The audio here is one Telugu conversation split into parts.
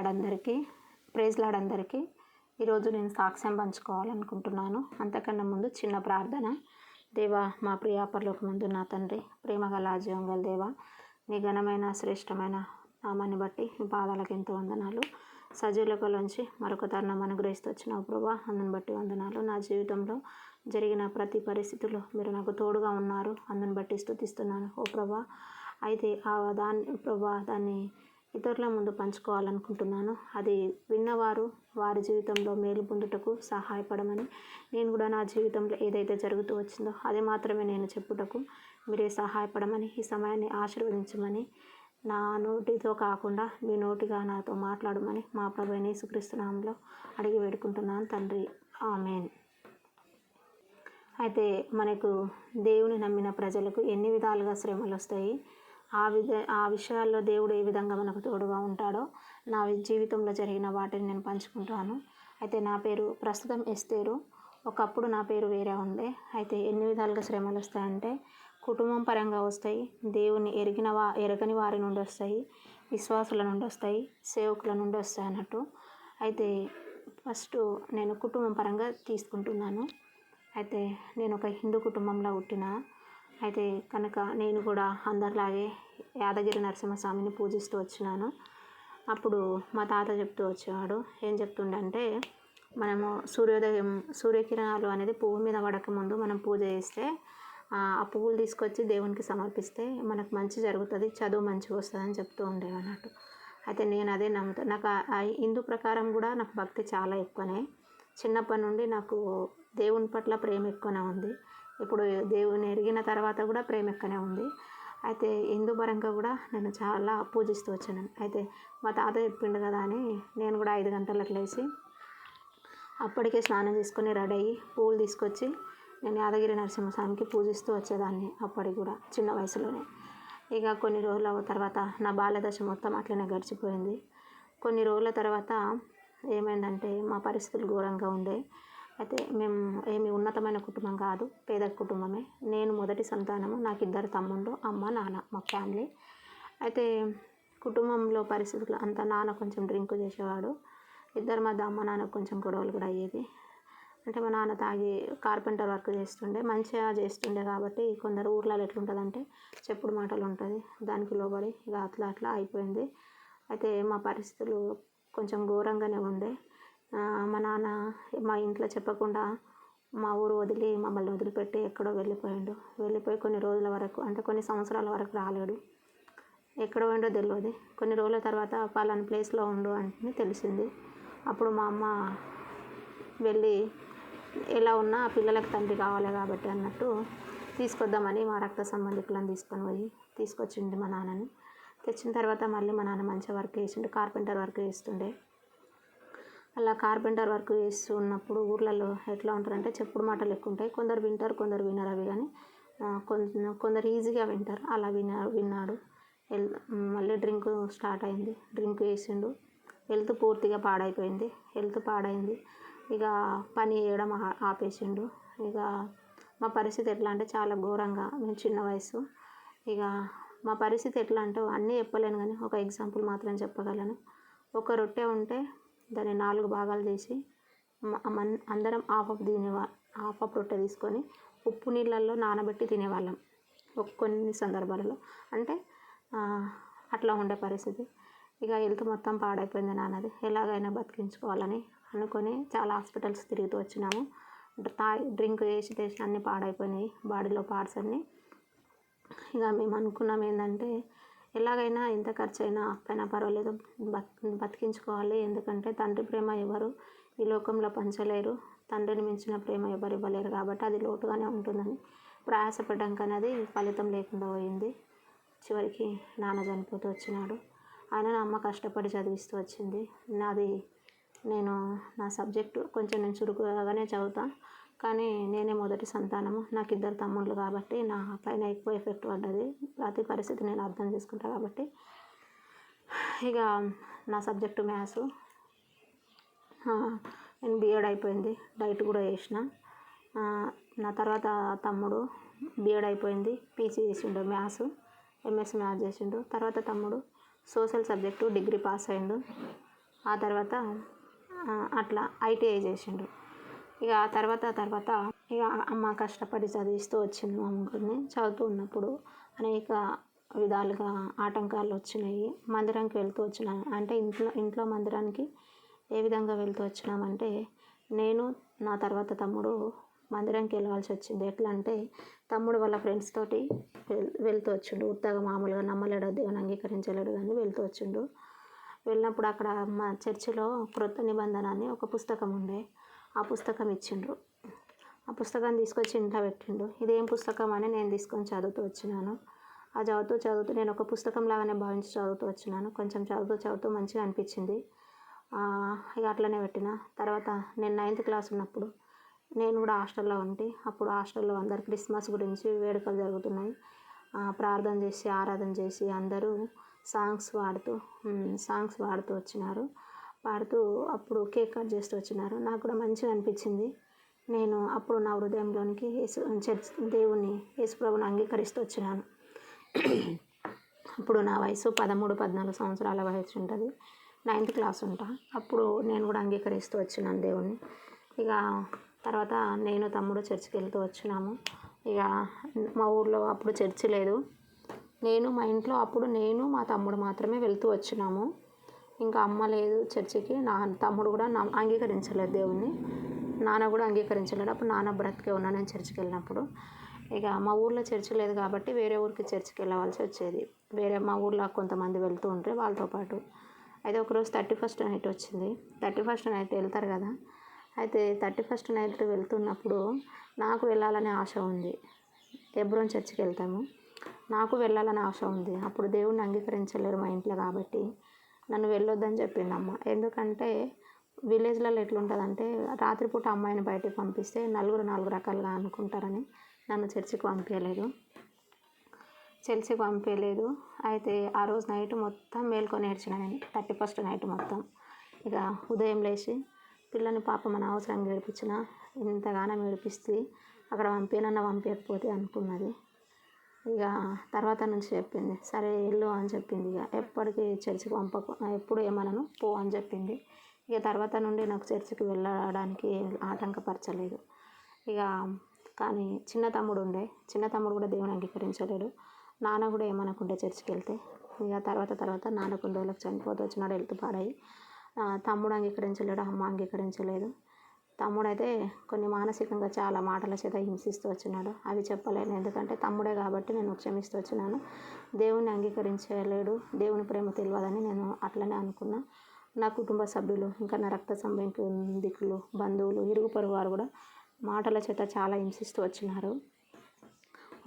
ప్రైజ్ లార్డ్ అందరికీ. ఈరోజు నేను సాక్ష్యం పంచుకోవాలనుకుంటున్నాను. అంతకన్నా ముందు చిన్న ప్రార్థన. దేవా, మా ప్రియ పరలోకమందు నా తండ్రి, ప్రేమగల జీవంగల దేవా, నీ ఘనమైన శ్రేష్టమైన నామాన్ని బట్టి మీ పాదాలకు ఎంతో వందనాలు. సజీవులలోంచి మరొక తరుణం అనుగ్రహిస్తూ వచ్చినావు ప్రభా, అందుని బట్టి వందనాలు. నా జీవితంలో జరిగిన ప్రతి పరిస్థితుల్లో మీరు నాకు తోడుగా ఉన్నారు, అందుని బట్టి స్తుతిస్తున్నాను ఓ ప్రభా. అయితే దాన్ని ఇతరుల ముందు పంచుకోవాలనుకుంటున్నాను. అది విన్నవారు వారి జీవితంలో మేలు పొందుటకు సహాయపడమని, నేను కూడా నా జీవితంలో ఏదైతే జరుగుతూ వచ్చిందో అది మాత్రమే నేను చెప్పుటకు మీరే సహాయపడమని, ఈ సమయాన్ని ఆశీర్వదించమని, నా నోటితో కాకుండా మీ నోటిగా నాతో మాట్లాడమని మా ప్రభువైన యేసుక్రీస్తు నామములో అడిగి వేడుకుంటున్నాను తండ్రి, ఆమేన్. అయితే మనకు దేవుని నమ్మిన ప్రజలకు ఎన్ని విధాలుగా శ్రమలు వస్తాయి, ఆ విషయాల్లో దేవుడు ఏ విధంగా మనకు తోడుగా ఉంటాడో నా జీవితంలో జరిగిన వాటిని నేను పంచుకుంటాను. అయితే నా పేరు ప్రస్తుతం ఎస్తేరు. ఒకప్పుడు నా పేరు వేరే ఉండే. అయితే ఎన్ని విధాలుగా శ్రమలు వస్తాయంటే, కుటుంబం పరంగా వస్తాయి, దేవుని ఎరగని వారి నుండి వస్తాయి, విశ్వాసుల నుండి వస్తాయి, సేవకుల నుండి వస్తాయి అన్నట్టు. అయితే ఫస్ట్ నేను కుటుంబం పరంగా తీసుకుంటున్నాను. అయితే నేను ఒక హిందూ కుటుంబంలో పుట్టిన. అయితే కనుక నేను కూడా అందరిలాగే యాదగిరి నరసింహస్వామిని పూజిస్తూ వచ్చినాను. అప్పుడు మా తాత చెప్తూ వచ్చేవాడు. ఏం చెప్తుండంటే, మనము సూర్యకిరణాలు అనేది పువ్వు మీద పడక ముందు మనం పూజ చేస్తే, ఆ పువ్వులు తీసుకొచ్చి దేవునికి సమర్పిస్తే మనకు మంచి జరుగుతుంది, చదువు మంచిగా వస్తుంది అని చెప్తూ ఉండేవి అన్నట్టు. అయితే నేను అదే నమ్ముతాను. నాకు హిందూ ప్రకారం కూడా నాకు భక్తి చాలా ఎక్కువనే. చిన్నప్పటి నుండి నాకు దేవుని పట్ల ప్రేమ ఎక్కువనే ఉంది. ఇప్పుడు దేవుని ఎరిగిన తర్వాత కూడా ప్రేమ ఎక్కువనే ఉంది. అయితే హిందూ పరంగా కూడా నేను చాలా పూజిస్తూ వచ్చాను. అయితే మా తాత చెప్పిండు కదా అని నేను కూడా 5 గంటలకు లేచి అప్పటికే స్నానం చేసుకొని రెడీ అయ్యి పువ్వులు తీసుకొచ్చి నేను యాదగిరి నరసింహస్వామికి పూజిస్తూ వచ్చేదాన్ని. అప్పటికి కూడా చిన్న వయసులోనే. ఇక కొన్ని రోజుల తర్వాత నా బాల్యదశ మొత్తం అట్లనే గడిచిపోయింది. కొన్ని రోజుల తర్వాత ఏమైందంటే, మా పరిస్థితులు ఘోరంగా ఉండే. అయితే మేము ఏమి ఉన్నతమైన కుటుంబం కాదు, పేద కుటుంబమే. నేను మొదటి సంతానము, నాకు 2 తమ్ముళ్ళు, అమ్మ నాన్న, మా ఫ్యామిలీ. అయితే కుటుంబంలో పరిస్థితులు అంతా, నాన్న కొంచెం డ్రింక్ చేసేవాడు. ఇద్దరి మధ్య అమ్మ నాన్నకు కొంచెం గొడవలు కూడా అయ్యేది. అంటే మా నాన్న తాగి కార్పెంటర్ వర్క్ చేస్తుండే, మంచిగా చేస్తుండే. కాబట్టి కొందరు ఊర్లలో ఎట్లుంటుందంటే చెప్పుడు మాటలు ఉంటుంది, దానికి లోబడి ఇక అట్లా అయిపోయింది. అయితే మా పరిస్థితులు కొంచెం ఘోరంగానే ఉండే. మా నాన్న మా ఇంట్లో చెప్పకుండా మా ఊరు వదిలి మమ్మల్ని వదిలిపెట్టి ఎక్కడో వెళ్ళిపోయి కొన్ని రోజుల వరకు, అంటే కొన్ని సంవత్సరాల వరకు రాలేడు. ఎక్కడ పోయిండో తెలియదు. కొన్ని రోజుల తర్వాత పలానా ప్లేస్లో ఉండు అని తెలిసింది. అప్పుడు మా అమ్మ వెళ్ళి, ఎలా ఉన్నా పిల్లలకు తండ్రి కావాలి కాబట్టి అన్నట్టు తీసుకొద్దామని మా రక్త సంబంధికులను తీసుకొచ్చింది మా నాన్నని. తెచ్చిన తర్వాత మళ్ళీ మా నాన్న మంచిగా వర్క్ చేసిండు, కార్పెంటర్ వర్క్ చేస్తుండే. అలా కార్పెంటర్ వర్క్ చేస్తూ ఉన్నప్పుడు ఊర్లలో ఎట్లా ఉంటారంటే, చెప్పుడు మాటలు ఎక్కువ ఉంటాయి. కొందరు వింటారు, కొందరు వినరు. అవి కానీ కొందరు ఈజీగా వింటారు. అలా విన్నాడు. మళ్ళీ డ్రింక్ స్టార్ట్ అయింది. డ్రింక్ చేసిండు. హెల్త్ పూర్తిగా పాడైంది. ఇక పని చేయడం ఆపేసిండు. ఇక మా పరిస్థితి ఎట్లా అంటే చాలా ఘోరంగా. మేము చిన్న వయసు. ఇక మా పరిస్థితి ఎట్లా అంటే అన్నీ చెప్పలేను, కానీ ఒక ఎగ్జాంపుల్ మాత్రం చెప్పగలను. ఒక రొట్టె ఉంటే దాన్ని 4 భాగాలు చేసి అందరం హాఫ్ రొట్టె తీసుకొని ఉప్పు నీళ్ళల్లో నానబెట్టి తినేవాళ్ళం కొన్ని సందర్భాలలో. అంటే అట్లా ఉండే పరిస్థితి. ఇక హెల్త్ మొత్తం పాడైపోయింది నాన్నది. ఎలాగైనా బతికించుకోవాలని అనుకొని చాలా హాస్పిటల్స్ తిరుగుతూ వచ్చినాము. డ్రింక్ చేసి అన్నీ పాడైపోయినాయి, బాడీలో పార్ట్స్ అన్నీ. ఇక మేము అనుకున్నాం ఏంటంటే, ఎలాగైనా ఎంత ఖర్చు అయినా పర్వాలేదు, బతికించుకోవాలి. ఎందుకంటే తండ్రి ప్రేమ ఎవరు ఈ లోకంలో పంచలేరు, తండ్రిని మించిన ప్రేమ ఎవరు ఇవ్వలేరు. కాబట్టి అది లోటుగానే ఉంటుందని ప్రయాసపడ్డాం, కానీ అది ఫలితం లేకుండా పోయింది. చివరికి నాన్న చనిపోతూ వచ్చినాడు. ఆయన అమ్మ కష్టపడి చదివిస్తూ వచ్చింది. నేను నా సబ్జెక్టు కొంచెం నేను చురుకుగానే చదువుతాను, కానీ నేనే మొదటి సంతానము, నాకు 2 తమ్ముళ్ళు కాబట్టి నా పైన ఎక్కువ ఎఫెక్ట్ పడ్డది. ప్రతి పరిస్థితి నేను అర్థం చేసుకుంటాను కాబట్టి. ఇక నా సబ్జెక్టు మ్యాథ్స్. నేను బీఎడ్ అయిపోయింది, డైట్ కూడా చేసిన. నా తర్వాత తమ్ముడు బీఎడ్ అయిపోయింది, పీజీ చేసిండు మ్యాథ్స్, ఎంఎస్సీ మ్యాథ్స్ చేసిండు. తర్వాత తమ్ముడు సోషల్ సబ్జెక్టు డిగ్రీ పాస్ అయ్యిండు. ఆ తర్వాత అట్లా ఐటీఐ చేసిండు. ఇక ఆ తర్వాత ఇక అమ్మ కష్టపడి చదివిస్తూ వచ్చింది మా ముగ్గురిని. చదువుతూ ఉన్నప్పుడు అనేక విధాలుగా ఆటంకాలు వచ్చినాయి. మందిరానికి వెళ్తూ వచ్చినాను అంటే ఇంట్లో మందిరానికి ఏ విధంగా వెళ్తూ వచ్చినామంటే, నేను నా తర్వాత తమ్ముడు మందిరానికి వెళ్ళవలసి వచ్చింది. ఎట్లా అంటే తమ్ముడు వాళ్ళ ఫ్రెండ్స్ తోటి వెళ్తూ వచ్చిండు. ఉత్తగా మామూలుగా నమ్మలేడు, దేవుని అంగీకరించలేడు కానీ వెళ్తూ వచ్చిండు. వెళ్ళినప్పుడు అక్కడ మా చర్చిలో క్రొత్త నిబంధన అని ఒక పుస్తకం ఉండే. ఆ పుస్తకం ఇచ్చిండ్రు. ఆ పుస్తకాన్ని తీసుకొచ్చి ఇంట్లో పెట్టిండు. ఇదేం పుస్తకం అని నేను తీసుకొని చదువుతూ వచ్చినాను. ఆ చదువుతూ నేను ఒక పుస్తకం లాగానే భావించి చదువుతూ వచ్చినాను. కొంచెం చదువుతూ మంచిగా అనిపించింది. ఇక అట్లనే పెట్టిన. తర్వాత నేను 9th క్లాస్ ఉన్నప్పుడు నేను కూడా హాస్టల్లో ఉంటే, అప్పుడు హాస్టల్లో అందరు క్రిస్మస్ గురించి వేడుకలు జరుగుతున్నాయి. ప్రార్థన చేసి ఆరాధన చేసి అందరూ సాంగ్స్ పాడుతూ వచ్చినారు. అప్పుడు కేక్ కట్ చేస్తూ వచ్చినారు. నాకు కూడా మంచిగా అనిపించింది. నేను అప్పుడు నా హృదయంలోనికి యేసుప్రభుని అంగీకరిస్తూ వచ్చినాను. అప్పుడు నా వయసు 13, 14 సంవత్సరాల వయసు ఉంటుంది. 9th క్లాస్ ఉంటా. అప్పుడు నేను కూడా అంగీకరిస్తూ వచ్చినాను దేవుణ్ణి. ఇక తర్వాత నేను తమ్ముడు చర్చికి వెళ్తూ వచ్చినాము. ఇక మా ఊర్లో అప్పుడు చర్చి లేదు. మా ఇంట్లో అప్పుడు నేను మా తమ్ముడు మాత్రమే వెళ్తూ వచ్చినాము. ఇంకా అమ్మ లేదు చర్చికి. తమ్ముడు కూడా అంగీకరించలేదు దేవుణ్ణి. నాన్న కూడా అంగీకరించలేడు. అప్పుడు నాన్న బ్రతికే ఉన్నా నేను చర్చికి వెళ్ళినప్పుడు. ఇక మా ఊర్లో చర్చి లేదు కాబట్టి వేరే ఊరికి చర్చికి వెళ్ళవలసి వచ్చేది. మా ఊర్లో కొంతమంది వెళ్తూ ఉంటే వాళ్ళతో పాటు. అయితే ఒకరోజు 31st నైట్ వచ్చింది. 31st నైట్ వెళ్తారు కదా. అయితే 31st నైట్ వెళ్తున్నప్పుడు నాకు వెళ్ళాలనే ఆశ ఉంది. హెబ్రోన్ చర్చికి వెళ్తాము. నాకు వెళ్ళాలని ఆశ ఉంది. అప్పుడు దేవుణ్ణి అంగీకరించలేరు మా ఇంట్లో కాబట్టి నన్ను వెళ్ళొద్దని చెప్పింది అమ్మ. ఎందుకంటే విలేజ్లలో ఎట్లుంటుందంటే రాత్రిపూట అమ్మాయిని బయటకు పంపిస్తే నలుగురు 4 రకాలుగా అనుకుంటారని నన్ను చర్చికి పంపించలేదు. అయితే ఆ రోజు నైట్ మొత్తం మేల్కొని ఏడ్చిన నేను. 31st నైట్ మొత్తం. ఇక ఉదయం లేచి పిల్లని పాప మన అవసరంగా ఏడిపించిన, ఇంతగానం ఏడిపిస్తే అక్కడ పంపించకపోతే అనుకున్నది. ఇక తర్వాత నుంచి చెప్పింది, సరే వెళ్ళు అని చెప్పింది. ఇక ఎప్పటికీ చర్చికి ఎప్పుడు ఏమనను పో అని చెప్పింది. ఇక తర్వాత నుండి నాకు చర్చికి వెళ్ళడానికి ఆటంకపరచలేదు. ఇక కానీ చిన్న తమ్ముడు కూడా దేవుని అంగీకరించలేడు. నాన్న కూడా ఏమనకుంటే చర్చికి వెళ్తే. ఇక తర్వాత నాన్న కొన్ని రోజులకు చనిపోతూ వచ్చినాడు, హెల్త్ పాడై. తమ్ముడు అంగీకరించలేడు, అమ్మ అంగీకరించలేదు. తమ్ముడైతే కొన్ని మానసికంగా చాలా మాటల చేత హింసిస్తూ వచ్చినాడు. అవి చెప్పలేను, ఎందుకంటే తమ్ముడే కాబట్టి నేను క్షమిస్తూ వచ్చినాను. దేవుని అంగీకరించలేడు, దేవుని ప్రేమ తెలియదని నేను అట్లనే అనుకున్నా. నా కుటుంబ సభ్యులు, ఇంకా నా రక్త సంబంధికులు, బంధువులు, ఇరుగు పొరుగు వారు కూడా మాటల చేత చాలా హింసిస్తూ వచ్చినారు.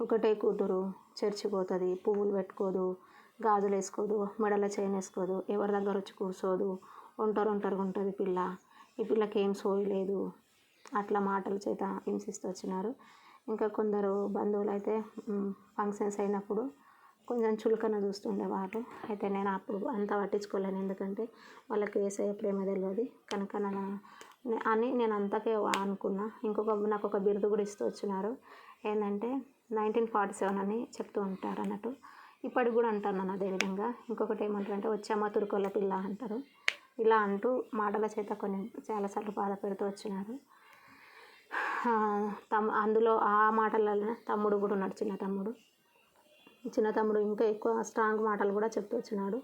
ఒకటే కూతురు చర్చికి పోతుంది, పువ్వులు పెట్టుకోదు, గాజులు వేసుకోదు, మెడల చైన్ వేసుకోదు, ఎవరి దగ్గర వచ్చి కూర్చోదు, ఒంటరిగా ఉంటుంది పిల్ల, ఈ పిల్లకి ఏం సోయి లేదు, అట్లా మాటల చేత హింసిస్తూ వచ్చినారు. ఇంకా కొందరు బంధువులు అయితే ఫంక్షన్స్ అయినప్పుడు కొంచెం చులకన చూస్తుండేవారు. అయితే నేను అప్పుడు అంత పట్టించుకోలేను, ఎందుకంటే వాళ్ళకి యేసయ్య ప్రేమ తెలియదు కనుక నేను అంతకే అనుకున్నా. నాకు ఒక బిరుదు కూడా ఇస్తూ వచ్చినారు. ఏంటంటే 1947 అని చెప్తూ ఉంటారు అన్నట్టు. ఇప్పటికి కూడా అంటాను నన్ను అదేవిధంగా. ఇంకొకటి ఏమంటారు అంటే వచ్చామా తురుకోళ్ళ పిల్ల అంటారు. ఇలా అంటూ మాటల చేత కొన్ని చాలాసార్లు బాధ పెడుతూ వచ్చినారు. అందులో ఆ మాటలలోనే తమ్ముడు కూడా ఉన్నాడు. చిన్న తమ్ముడు ఇంకా ఎక్కువ స్ట్రాంగ్ మాటలు కూడా చెప్తూ వచ్చినాడు.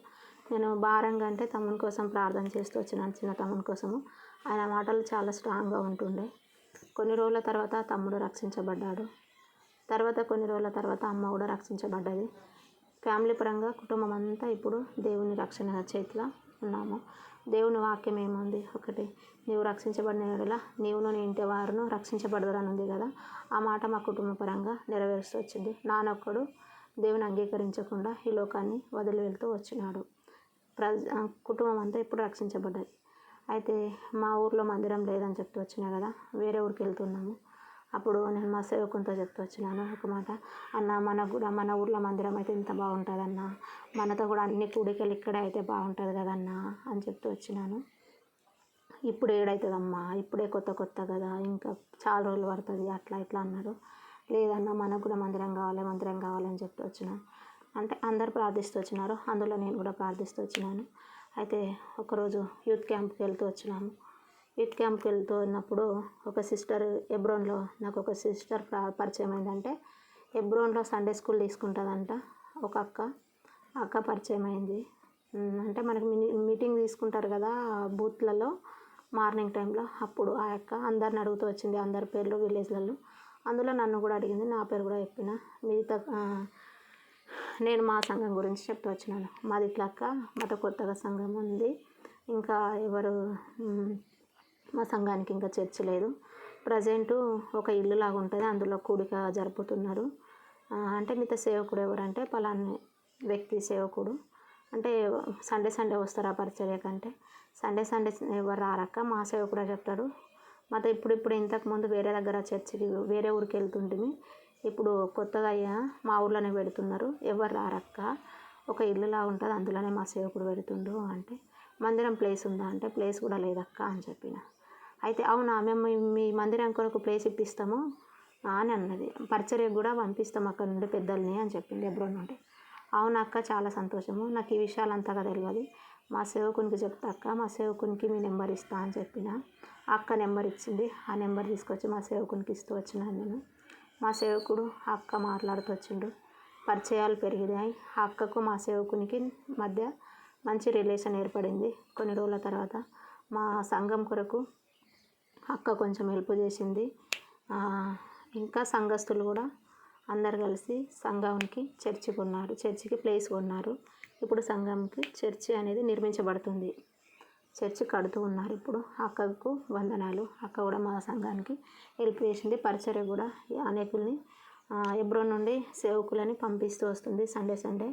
నేను భారంగా అంటే తమ్ముని కోసం ప్రార్థన చేస్తూ వచ్చినాను, చిన్న తమ్ముని కోసము. ఆయన మాటలు చాలా స్ట్రాంగ్గా ఉంటుండే. కొన్ని రోజుల తర్వాత తమ్ముడు రక్షించబడ్డాడు. కొన్ని రోజుల తర్వాత అమ్మ కూడా రక్షించబడ్డది. ఫ్యామిలీ పరంగా కుటుంబం అంతా ఇప్పుడు దేవుని రక్షణ చేతిలో ఉన్నాము. దేవుని వాక్యం ఏముంది, ఒకటి నీవు రక్షించబడిన యెడల నీవును నీ ఇంటి వారును రక్షించబడదురని ఉంది కదా. ఆ మాట మా కుటుంబ పరంగా నెరవేరుస్తూ వచ్చింది. నానొక్కడు దేవుని అంగీకరించకుండా ఈ లోకాన్ని వదిలి వెళ్తూ వచ్చినాడు. కుటుంబం అంతా ఇప్పుడు రక్షించబడ్డది. అయితే మా ఊర్లో మందిరం లేదని చెప్తూ వచ్చినా కదా, వేరే ఊరికి వెళ్తున్నాము. అప్పుడు నేను మా సేవకునితో చెప్తూ వచ్చినాను ఒక మాట, అన్న మన ఊర్లో మందిరం అయితే ఇంత బాగుంటుందన్న, మనతో కూడా అన్ని కూడికలు ఇక్కడే అయితే బాగుంటుంది కదన్న అని చెప్తూ వచ్చినాను. ఇప్పుడు ఏడవుతుందమ్మా, ఇప్పుడే కొత్త కదా, ఇంకా చాలా రోజులు పడుతుంది అట్లా ఇట్లా అన్నారు. లేదన్నా మనకు కూడా మందిరం కావాలని చెప్తూ వచ్చినాను. అంటే అందరు ప్రార్థిస్తూ వచ్చినారు, అందులో నేను కూడా ప్రార్థిస్తూ వచ్చినాను. అయితే ఒకరోజు యూత్ క్యాంప్కి వెళ్తూ వచ్చినాము. యూత్ క్యాంప్కి వెళ్తూ ఉన్నప్పుడు ఒక సిస్టర్ హెబ్రోన్లో నాకు ఒక సిస్టర్ పరిచయం అయిందంటే హెబ్రోన్లో సండే స్కూల్ తీసుకుంటుందంట ఒక అక్క. ఆ అక్క పరిచయం అయింది. అంటే మనకి మీటింగ్ తీసుకుంటారు కదా బూత్లలో మార్నింగ్ టైంలో, అప్పుడు ఆ అక్క అందరిని అడుగుతూ వచ్చింది, అందరి పేర్లు విలేజ్లలో. అందులో నన్ను కూడా అడిగింది, నా పేరు కూడా చెప్పిన. మిగతా నేను మా సంఘం గురించి చెప్తూ వచ్చినాను. మాది ఇట్లా అక్క, మాతో కొత్తగా సంఘం ఉంది, ఇంకా ఎవరు మా సంఘానికి ఇంకా చర్చ్ లేదు. ప్రజెంటు ఒక ఇల్లులాగా ఉంటుంది, అందులో కూడిక జరుపుతున్నారు. అంటే మీతో సేవకుడు ఎవరంటే పలానా వ్యక్తి సేవకుడు. అంటే సండే సండే వస్తారా పరిచర్యకంటే? సండే సండే ఎవరు రారక్క, మా సేవకుడే చెప్తాడు. మాతో ఇప్పుడు ఇంతకుముందు వేరే దగ్గర చర్చికి వేరే ఊరికి వెళ్తుంటిమి, ఇప్పుడు కొత్తగా అయ్యా మా ఊర్లోనే పెడుతున్నారు, ఎవరు రారక్క, ఒక ఇల్లులా ఉంటుంది అందులోనే మా సేవకుడు పెడుతుండు అంటే. మందిరం ప్లేస్ ఉందా అంటే ప్లేస్ కూడా లేదక్క అని చెప్పిన. అయితే అవునా, మేము మీ మందిరం కొరకు ప్లేస్ ఇప్పిస్తాము అని అన్నది. పరిచర్యకు కూడా పంపిస్తాం అక్కడ నుండి పెద్దల్ని అని చెప్పింది హెబ్రోన్ నుండి. అవునా అక్క, చాలా సంతోషము, నాకు ఈ విషయాలు అంతగా తెలియదు, మా సేవకునికి చెప్తా అక్క, మా సేవకునికి మీ నెంబర్ ఇస్తా అని చెప్పిన. అక్క నెంబర్ ఇచ్చింది. ఆ నెంబర్ తీసుకొచ్చి మా సేవకునికి ఇస్తూ వచ్చినాను నేను. మా సేవకుడు ఆ అక్క మాట్లాడుతూ వచ్చిండు. పరిచయాలు పెరిగినాయి. ఆ అక్కకు మా సేవకునికి మధ్య మంచి రిలేషన్ ఏర్పడింది. కొన్ని రోజుల తర్వాత మా సంఘం కొరకు అక్క కొంచెం హెల్ప్ చేసింది. ఇంకా సంఘస్థులు కూడా అందరు కలిసి సంఘానికి చర్చి కొన్నారు, చర్చికి ప్లేస్ కొన్నారు. ఇప్పుడు సంఘంకి చర్చి అనేది నిర్మించబడుతుంది, చర్చి కడుతూ ఉన్నారు. ఇప్పుడు అక్కకు వందనాలు. అక్క కూడా మా సంఘానికి హెల్ప్ చేసింది. పరిచర్య కూడా అనేకుల్ని హెబ్రోన్ నుండి సేవకులని పంపిస్తూ వస్తుంది సండే సండే.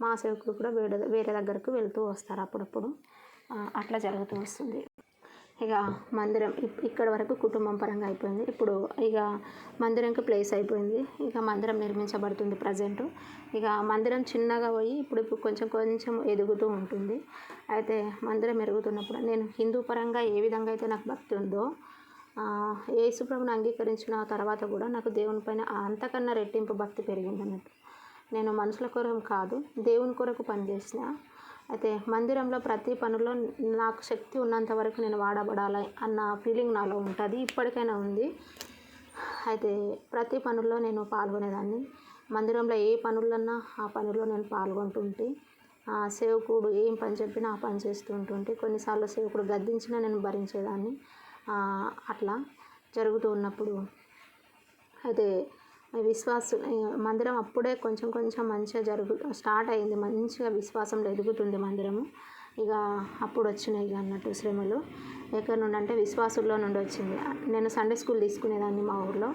మా సేవకులు కూడా వేరే దగ్గరకు వెళ్తూ వస్తారు అప్పుడప్పుడు. అట్లా జరుగుతూ వస్తుంది. ఇక మందిరం ఇక్కడ వరకు కుటుంబం పరంగా అయిపోయింది. ఇప్పుడు ఇక మందిరంకి ప్లేస్ అయిపోయింది. ఇక మందిరం నిర్మించబడుతుంది ప్రజెంటు. ఇక మందిరం చిన్నగా పోయి ఇప్పుడు కొంచెం ఎదుగుతూ ఉంటుంది. అయితే మందిరం ఎదుగుతున్నప్పుడు నేను హిందూ పరంగా ఏ విధంగా అయితే నాకు భక్తి ఉందో, యేసుప్రభుని అంగీకరించిన తర్వాత కూడా నాకు దేవుని పైన అంతకన్నా రెట్టింపు భక్తి పెరిగింది అన్నట్టు. నేను మనుషుల కొరకు కాదు, దేవుని కొరకు పనిచేసిన. అయితే మందిరంలో ప్రతి పనుల్లో నాకు శక్తి ఉన్నంత వరకు నేను వాడబడాలి అన్న ఫీలింగ్ నాలో ఉంటుంది, ఇప్పటికైనా ఉంది. అయితే ప్రతి పనుల్లో నేను పాల్గొనేదాన్ని. మందిరంలో ఏ పనులన్నా ఆ పనుల్లో నేను పాల్గొంటుంటే, సేవకుడు ఏం పని చెప్పినా ఆ పని చేస్తూ ఉంటుంటే, కొన్నిసార్లు సేవకుడు గద్దించినా నేను భరించేదాన్ని. అట్లా జరుగుతూ ఉన్నప్పుడు అయితే మందిరం అప్పుడే కొంచెం మంచిగా స్టార్ట్ అయింది. మంచిగా విశ్వాసంలో ఎదుగుతుంది మందిరము. ఇక అప్పుడు వచ్చినాయి ఇక అన్నట్టు శ్రమలు. ఎక్కడి నుండి అంటే విశ్వాసుల్లో నుండి వచ్చింది. నేను సండే స్కూల్ తీసుకునేదాన్ని మా ఊర్లో.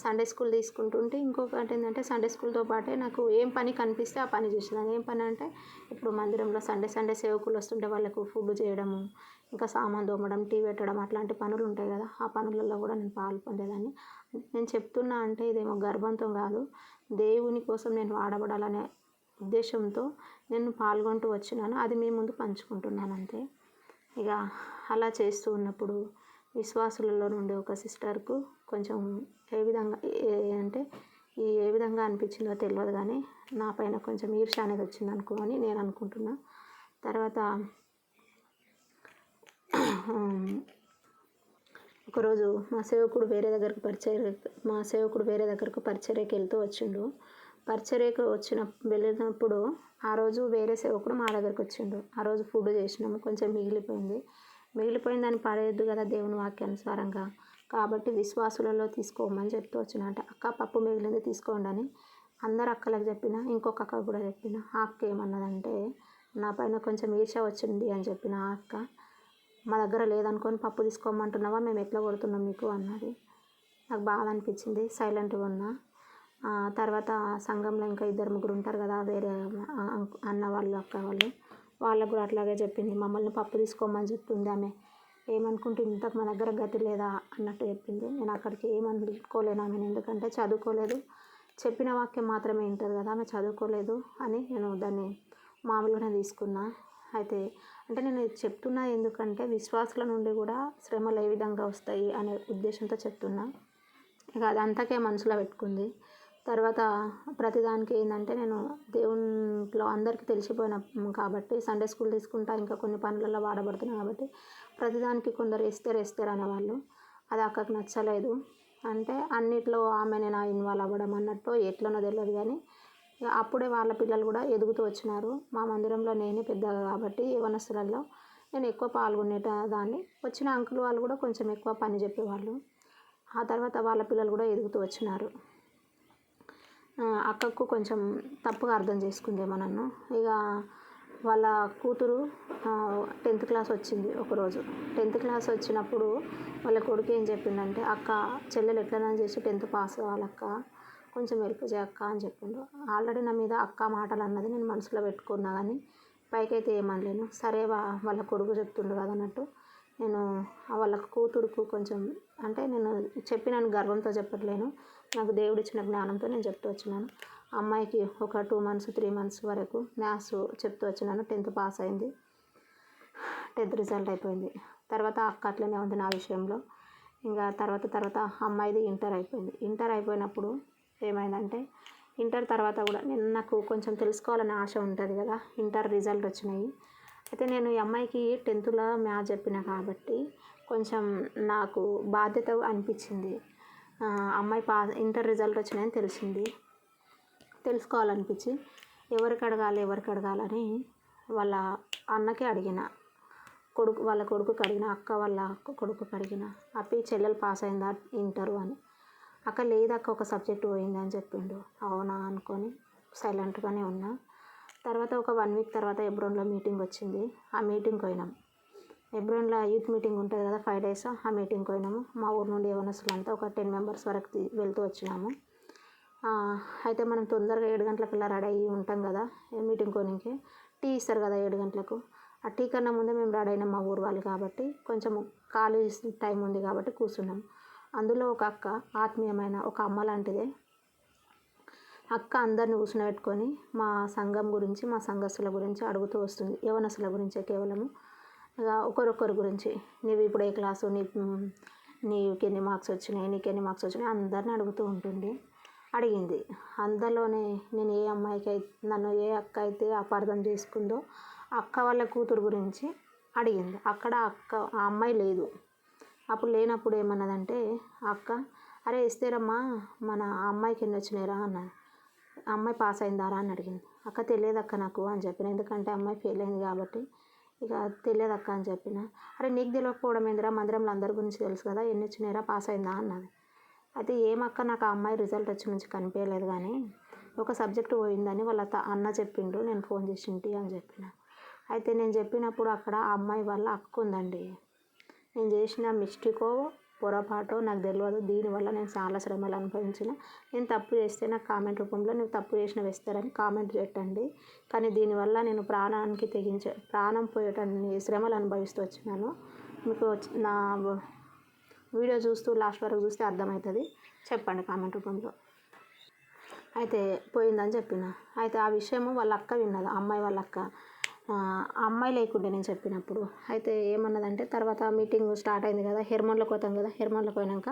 సండే స్కూల్ తీసుకుంటుంటే ఇంకొకటి ఏంటంటే సండే స్కూల్తో పాటే నాకు ఏం పని కనిపిస్తే ఆ పని చేసేదాన్ని. ఏం పని అంటే ఇప్పుడు మందిరంలో సండే సేవకులు వస్తుంటే వాళ్ళకు ఫుడ్ చేయడము, ఇంకా సామాన్ తోమడం, టీ పెట్టడం, అట్లాంటి పనులు ఉంటాయి కదా, ఆ పనులలో కూడా నేను పాల్పొందేదాన్ని. నేను చెప్తున్నా అంటే ఇదేమో గర్వంతో కాదు, దేవుని కోసం నేను వాడబడాలనే ఉద్దేశంతో నేను పాల్గొంటూ వచ్చినాను. అది మీ ముందు పంచుకుంటున్నాను అంతే. ఇక అలా చేస్తూ ఉన్నప్పుడు విశ్వాసులలో నుండి ఒక సిస్టర్కు కొంచెం ఏ విధంగా అనిపించిందో తెలియదు, కానీ నా పైన కొంచెం ఈర్ష్య అనేది వచ్చింది అనుకోని నేను అనుకుంటున్నా. తర్వాత ఒకరోజు మా సేవకుడు వేరే దగ్గరకు పరిచర్యకి వెళ్తూ వచ్చిండు. పరిచర్యకు వెళ్ళినప్పుడు ఆ రోజు వేరే సేవకుడు మా దగ్గరకు వచ్చిండు. ఆ రోజు ఫుడ్ చేసినాము, కొంచెం మిగిలిపోయిందని పడేయద్దు కదా దేవుని వాక్యానుసారంగా, కాబట్టి విశ్వాసులలో తీసుకోమని చెప్తూ వచ్చినట్ట. అక్క పప్పు మిగిలింది తీసుకోండి అని అందరు అక్కలకు చెప్పిన, ఇంకొక అక్క కూడా చెప్పిన. ఆ అక్క ఏమన్నదంటే, నా పైన కొంచెం ఈర్ష్య వచ్చింది అని చెప్పిన. ఆ అక్క, మా దగ్గర లేదనుకొని పప్పు తీసుకోమంటున్నావా, మేము ఎట్లా కొడుతున్నాం నీకు అన్నది. నాకు బాధ అనిపించింది, సైలెంట్గా ఉన్నా. తర్వాత సంఘంలో ఇంకా 2-3 ఉంటారు కదా వేరే అన్న వాళ్ళు, అక్క వాళ్ళకు కూడా అట్లాగే చెప్పింది. మమ్మల్ని పప్పు తీసుకోమని చెప్తుంది ఆమె. ఏమనుకుంటుంది, ఇంతకు మా దగ్గర గతి లేదా అన్నట్టు చెప్పింది. నేను అక్కడికి ఏమనుకోలేను ఆమెను, ఎందుకంటే చదువుకోలేదు, చెప్పిన వాక్యం మాత్రమే వింటుంది కదా, ఆమె చదువుకోలేదు అని నేను దాన్ని మామూలుగానే తీసుకున్నా. అయితే అంటే నేను చెప్తున్నా ఎందుకంటే విశ్వాసుల నుండి కూడా శ్రమలు ఏ విధంగా వస్తాయి అనే ఉద్దేశంతో చెప్తున్నా. ఇక అది అంతకే మనసులో పెట్టుకుంది. తర్వాత ప్రతిదానికి ఏంటంటే నేను దేవునిలో అందరికీ తెలిసిపోయిన కాబట్టి సండే స్కూల్ తీసుకుంటా, ఇంకా కొన్ని పనులలో వాడబడుతున్నాను కాబట్టి ప్రతిదానికి కొందరు ఎస్తేర్ అనేవాళ్ళు. అది అక్కకు నచ్చలేదు. అంటే అన్నిట్లో ఆమెనే నా ఇన్వాల్వ్ అవ్వడం అన్నట్టు ఎట్లనో తెలియదు కానీ అప్పుడే వాళ్ళ పిల్లలు కూడా ఎదుగుతూ వచ్చినారు. మా మందిరంలో నేనే పెద్దగా కాబట్టి యవ్వనస్తులలో నేను ఎక్కువ పాల్గొనేట దాన్ని. వచ్చిన అంకుల్ వాళ్ళు కూడా కొంచెం ఎక్కువ పని చెప్పేవాళ్ళు. ఆ తర్వాత వాళ్ళ పిల్లలు కూడా ఎదుగుతూ వచ్చినారు. అక్కకు కొంచెం తప్పుగా అర్థం చేసుకుందేమో నన్ను. ఇక వాళ్ళ కూతురు 10th క్లాస్ వచ్చింది ఒకరోజు. 10th క్లాస్ వచ్చినప్పుడు వాళ్ళ కొడుకు ఏం చెప్పిండంటే, అక్క చెల్లెలు ఎట్లైనా చేసి 10th పాస్ కావాలక్క, కొంచెం హెల్ప్ చేయక్క అని చెప్పిండు. ఆల్రెడీ నా మీద అక్క మాటలు అన్నది నేను మనసులో పెట్టుకున్నా కానీ పైకైతే ఏమనలేను. సరే వాళ్ళ కొడుకు చెప్తుండు కదా అన్నట్టు నేను వాళ్ళ కూతురుకు కొంచెం అంటే నేను చెప్పినాను గర్వంతో చెప్పట్లేను. నాకు దేవుడిచ్చిన జ్ఞానంతో నేను చెప్తూ వచ్చినాను. అమ్మాయికి ఒక 2 months 3 months వరకు మ్యాథ్స్ చెప్తూ వచ్చినాను. 10th పాస్ అయింది. 10th రిజల్ట్ అయిపోయింది. తర్వాత అక్క అట్లనే ఉంది నా విషయంలో. ఇంకా తర్వాత అమ్మాయిది ఇంటర్ అయిపోయింది. ఇంటర్ అయిపోయినప్పుడు ఏమైందంటే ఇంటర్ తర్వాత కూడా నాకు కొంచెం తెలుసుకోవాలనే ఆశ ఉంటుంది కదా. ఇంటర్ రిజల్ట్ వచ్చినాయి. అయితే నేను ఈ అమ్మాయికి 10thలో మ్యాథ్స్ చెప్పిన కాబట్టి కొంచెం నాకు బాధ్యత అనిపించింది. అమ్మాయి ఇంటర్ రిజల్ట్ వచ్చినాయని తెలిసింది. తెలుసుకోవాలనిపించి ఎవరికి అడగాలని వాళ్ళ అన్నకే అడిగిన, వాళ్ళ కొడుకుకి అడిగిన, అక్క వాళ్ళ కొడుకుకి అడిగిన, అప్పి చెల్లెలు పాస్ అయిందా ఇంటరు అని. అక్క లేదక్క ఒక సబ్జెక్ట్ పోయింది అని చెప్పిండు. అవునా అనుకొని సైలెంట్గానే ఉన్నా. తర్వాత ఒక 1 week తర్వాత ఎబ్రోన్లో మీటింగ్ వచ్చింది. ఆ మీటింగ్కి పోయినాం. ఎబ్రోన్లో యూత్ మీటింగ్ ఉంటుంది కదా 5 days. ఆ మీటింగ్కి పోయినాము. మా ఊరు నుండి యవ్వనస్తులంతా ఒక 10 members వరకు వెళ్తూ వచ్చినాము. అయితే మనం తొందరగా 7 గంటలకల్లా రెడీ అయ్యి ఉంటాం కదా మీటింగ్ కోనికి. టీ ఇస్తారు కదా 7 గంటలకు. ఆ టీ కన్నా ముందే మేము రెడీ అయినాం మా ఊరు వాళ్ళు కాబట్టి. కొంచెం ఖాళీ టైం ఉంది కాబట్టి కూర్చున్నాం. అందులో ఒక అక్క ఆత్మీయమైన ఒక అమ్మ లాంటిదే. అక్క అందరిని కూర్చోబెట్టుకొని మా సంఘం గురించి, మా సంఘస్థుల గురించి అడుగుతూ వస్తుంది. యవ్వనస్తుల గురించే కేవలము. ఇక ఒకరొకరి గురించి, నీవు ఇప్పుడు ఏ క్లాసు, నీకెన్ని మార్క్స్ వచ్చినాయి అందరిని అడుగుతూ ఉంటుంది. అడిగింది. అందులోనే నేను నన్ను ఏ అక్క అయితే అపార్థం చేసుకుందో అక్క వాళ్ళ కూతురు గురించి అడిగింది. అక్కడ ఆ అమ్మాయి లేదు. అప్పుడు లేనప్పుడు ఏమన్నదంటే అక్క, అరే ఇస్తేరమ్మా మన అమ్మాయికి ఎన్ని వచ్చినాయిరా అన్నది. అమ్మాయి పాస్ అయిందారా అని అడిగింది. అక్క తెలియదక్క నాకు అని చెప్పిన. ఎందుకంటే అమ్మాయి ఫెయిల్ అయింది కాబట్టి ఇక తెలియదక్క అని చెప్పిన. అరే నీకు తెలియకపోవడం ఏందిరా, మందిరంలో అందరి గురించి తెలుసు కదా, ఎన్ని వచ్చినాయిరా, పాస్ అయిందా అన్నది. అయితే ఏమక్క నాకు ఆ అమ్మాయి రిజల్ట్ వచ్చి నుంచి కనిపించలేదు కానీ ఒక సబ్జెక్ట్ పోయిందని వాళ్ళ అన్న చెప్పిండు, నేను ఫోన్ చేసింటి అని చెప్పిన. అయితే నేను చెప్పినప్పుడు అక్కడ ఆ అమ్మాయి వాళ్ళ అక్క ఉందండి. నేను చేసిన మిస్టేకో పొరపాటో నాకు తెలియదు. దీనివల్ల నేను చాలా శ్రమలు అనుభవించిన. నేను తప్పు చేస్తే నాకు కామెంట్ రూపంలో నువ్వు తప్పు చేసిన వేస్తారని కామెంట్ పెట్టండి. కానీ దీనివల్ల నేను ప్రాణం పోయేటన్ని శ్రమలు అనుభవిస్తూ వచ్చినాను. మీకు నా వీడియో చూస్తూ లాస్ట్ వరకు చూస్తే అర్థమవుతుంది. చెప్పండి కామెంట్ రూపంలో. అయితే పోయిందని చెప్పిన. అయితే ఆ విషయము వాళ్ళ అక్క విన్నది, అమ్మాయి వాళ్ళ అక్క. అమ్మాయి లేకుండే నేను చెప్పినప్పుడు. అయితే ఏమన్నదంటే తర్వాత మీటింగ్ స్టార్ట్ అయింది కదా, హెర్మన్లోకి పోతాం కదా. హెర్మన్లోకి పోయినాక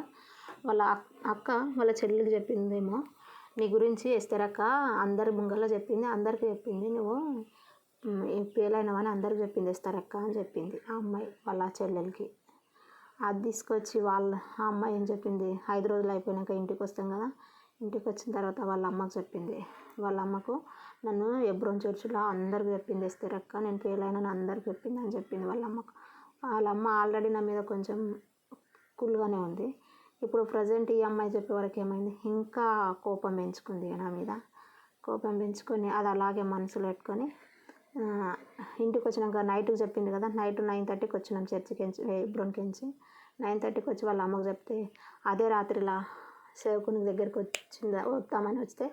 వాళ్ళ అక్క వాళ్ళ చెల్లికి చెప్పిందేమో, నీ గురించి ఎస్తేరక్క అందరి ముంగల్లో చెప్పింది, అందరికీ చెప్పింది, నువ్వు ఫెయిల్ అయినావని అందరికి చెప్పింది ఎస్తేరక్క అని చెప్పింది ఆ అమ్మాయి వాళ్ళ చెల్లెలకి. అది తీసుకొచ్చి ఆ అమ్మాయి ఏం చెప్పింది, 5 రోజులు అయిపోయినాక ఇంటికి వస్తాం కదా, ఇంటికి వచ్చిన తర్వాత వాళ్ళ అమ్మకు చెప్పింది. వాళ్ళ అమ్మకు నన్ను ఎబ్రోన్ చర్చిలో అందరికి చెప్పింది ఎస్తేరక్క, నేను ఫెయిల్ అయినాను అందరికి చెప్పింది అని చెప్పింది వాళ్ళ అమ్మకు. వాళ్ళ అమ్మ ఆల్రెడీ నా మీద కొంచెం కూల్గానే ఉంది. ఇప్పుడు ప్రజెంట్ ఈ అమ్మాయి చెప్పే వరకు ఏమైంది, ఇంకా కోపం పెంచుకుంది నా మీద. కోపం పెంచుకొని అది అలాగే మనసులో పెట్టుకొని ఇంటికి వచ్చినాక నైట్కి చెప్పింది కదా, నైట్ 9:30కి వచ్చినాం చర్చికి ఎబ్రోన్కి. 9:30కి వచ్చి వాళ్ళ అమ్మకు చెప్తే అదే రాత్రిలా సేవకుని దగ్గరికి వస్తామని వస్తే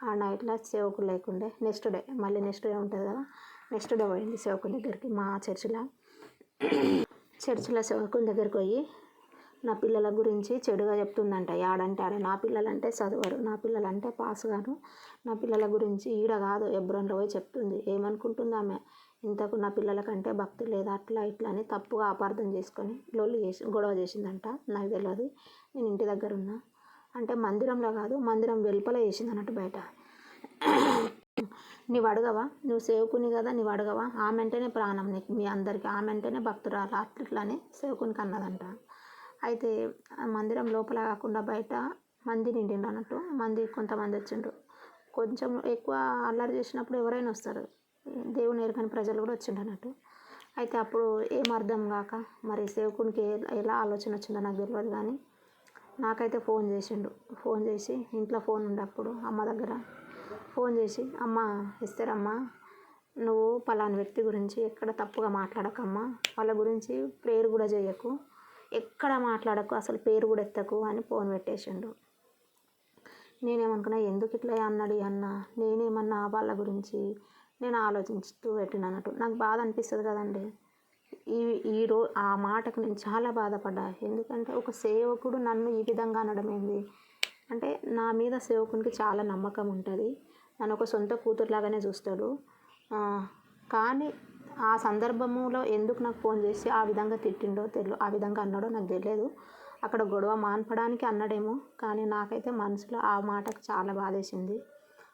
ఆ నైట్లో సేవకులు లేకుండే. నెక్స్ట్ డే ఉంటుంది కదా, నెక్స్ట్ డే పోయింది సేవకుని దగ్గరికి. మా చర్చిలో సేవకుని దగ్గరికి పోయి నా పిల్లల గురించి చెడుగా చెప్తుందంట. యాడంటే ఆడ. నా పిల్లలంటే చదవరు, నా పిల్లలంటే పాస్ గారు, నా పిల్లల గురించి ఈడ కాదు ఎబ్రోన్లో పోయి చెప్తుంది. ఏమనుకుంటుంది ఆమె, ఇంతకు నా పిల్లల కంటే భక్తి లేదా అట్లా ఇట్లా అని తప్పుగా అపార్థం చేసుకొని గొడవ చేసిందంట. నాకు తెలియదు, నేను ఇంటి దగ్గర ఉన్నా. అంటే మందిరంలో కాదు, మందిరం వెలుపల వేసింది అన్నట్టు బయట. నీవు అడగవా, నువ్వు సేవకుని కదా, నీవు అడగవా, ఆమె అంటేనే ప్రాణం నీకు, మీ అందరికీ ఆమె అంటేనే భక్తురాలు అట్లని సేవకునికి అన్నదంట. అయితే మందిరం లోపల కాకుండా బయట మంది నిండిండు అన్నట్టు. కొంతమంది వచ్చిండ్రు. కొంచెం ఎక్కువ అల్లరి చేసినప్పుడు ఎవరైనా వస్తారు, దేవుని ఎరుగని ప్రజలు కూడా వచ్చిండు అన్నట్టు. అయితే అప్పుడు ఏం అర్థం కాక మరి సేవకునికి ఎలా ఆలోచన వచ్చిందో నాకు తెలియదు, కానీ నాకైతే ఫోన్ చేసిండు. ఫోన్ చేసి, ఇంట్లో ఫోన్ ఉండప్పుడు అమ్మ దగ్గర ఫోన్ చేసి, అమ్మ ఇస్తారమ్మా, నువ్వు పలానా వ్యక్తి గురించి ఎక్కడ తప్పుగా మాట్లాడకమ్మా, వాళ్ళ గురించి ప్రేయర్ కూడా చేయకు, ఎక్కడ మాట్లాడకు, అసలు పేరు కూడా ఎత్తకు అని ఫోన్ పెట్టేసిండు. నేనేమనుకున్నా, ఎందుకు ఇట్లా అన్నాడు అన్న, నేనేమన్నా వాళ్ళ గురించి నేను ఆలోచిస్తూ పెట్టినట్టు నాకు బాధ అనిపిస్తుంది కదండి. ఆ మాటకు నేను చాలా బాధపడ్డా. ఎందుకంటే ఒక సేవకుడు నన్ను ఈ విధంగా అనడం ఏంది అంటే, నా మీద సేవకునికి చాలా నమ్మకం ఉంటుంది, నన్ను ఒక సొంత కూతురులాగానే చూస్తాడు. కానీ ఆ సందర్భంలో ఎందుకు నాకు ఫోన్ చేసి ఆ విధంగా తిట్టిండో ఆ విధంగా అన్నాడో నాకు తెలియదు. అక్కడ గొడవ మాన్పడానికి అన్నాడేమో, కానీ నాకైతే మనసులో ఆ మాటకు చాలా బాధేసింది.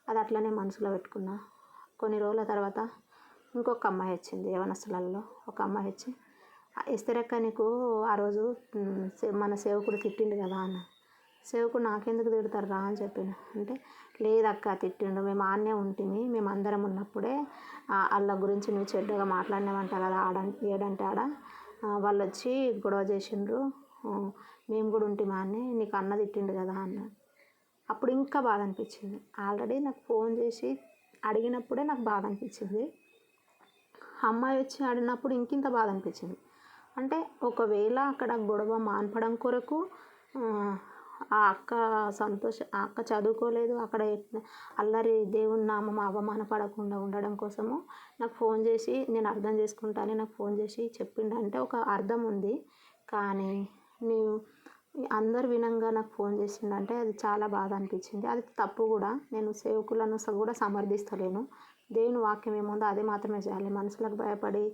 అది అట్లనే మనసులో పెట్టుకున్నా. కొన్ని రోజుల తర్వాత ఇంకొక అమ్మాయి వచ్చింది, యవనస్తులలో ఒక అమ్మాయి వచ్చి, ఇస్తరక్క నీకు ఆ రోజు మన సేవకుడు తిట్టిండు కదా అన్న. సేవకుడు నాకెందుకు తిడతారు రా అని చెప్పిన. అంటే లేదక్క తిట్టిండు, మేము ఆడనే ఉంటుంది, మేము అందరం ఉన్నప్పుడే వాళ్ళ గురించి నువ్వు చెడ్డగా మాట్లాడినావంట కదా, ఏడంటే ఆడ వాళ్ళు వచ్చి గొడవ చేసిండ్రు, మేము కూడా ఉంటే ఆడనే, నీకు అన్న తిట్టిండు కదా అన్నాడు. అప్పుడు ఇంకా బాధ అనిపించింది. ఆల్రెడీ నాకు ఫోన్ చేసి అడిగినప్పుడే నాకు బాధ అనిపించింది, అమ్మాయి వచ్చి అడిగినప్పుడు ఇంకింత బాధ అనిపించింది. అంటే ఒకవేళ అక్కడ గొడవ మాన్పడం కొరకు ఆ అక్క చదువుకోలేదు, అక్కడ అల్లరి దేవుని నామం అవమానపడకుండా ఉండడం కోసము నాకు ఫోన్ చేసి, నేను అర్థం చేసుకుంటాను, నాకు ఫోన్ చేసి చెప్పిండంటే ఒక అర్థం ఉంది. కానీ నీవు అందరు వినంగా నాకు ఫోన్ చేసిండంటే అది చాలా బాధ అనిపించింది. అది తప్పు కూడా, నేను సేవకులను కూడా సమర్థిస్తలేను. దేవుని వాక్యం ఏముందో అదే మాత్రమే చేయాలి. మనుషులకు భయపడి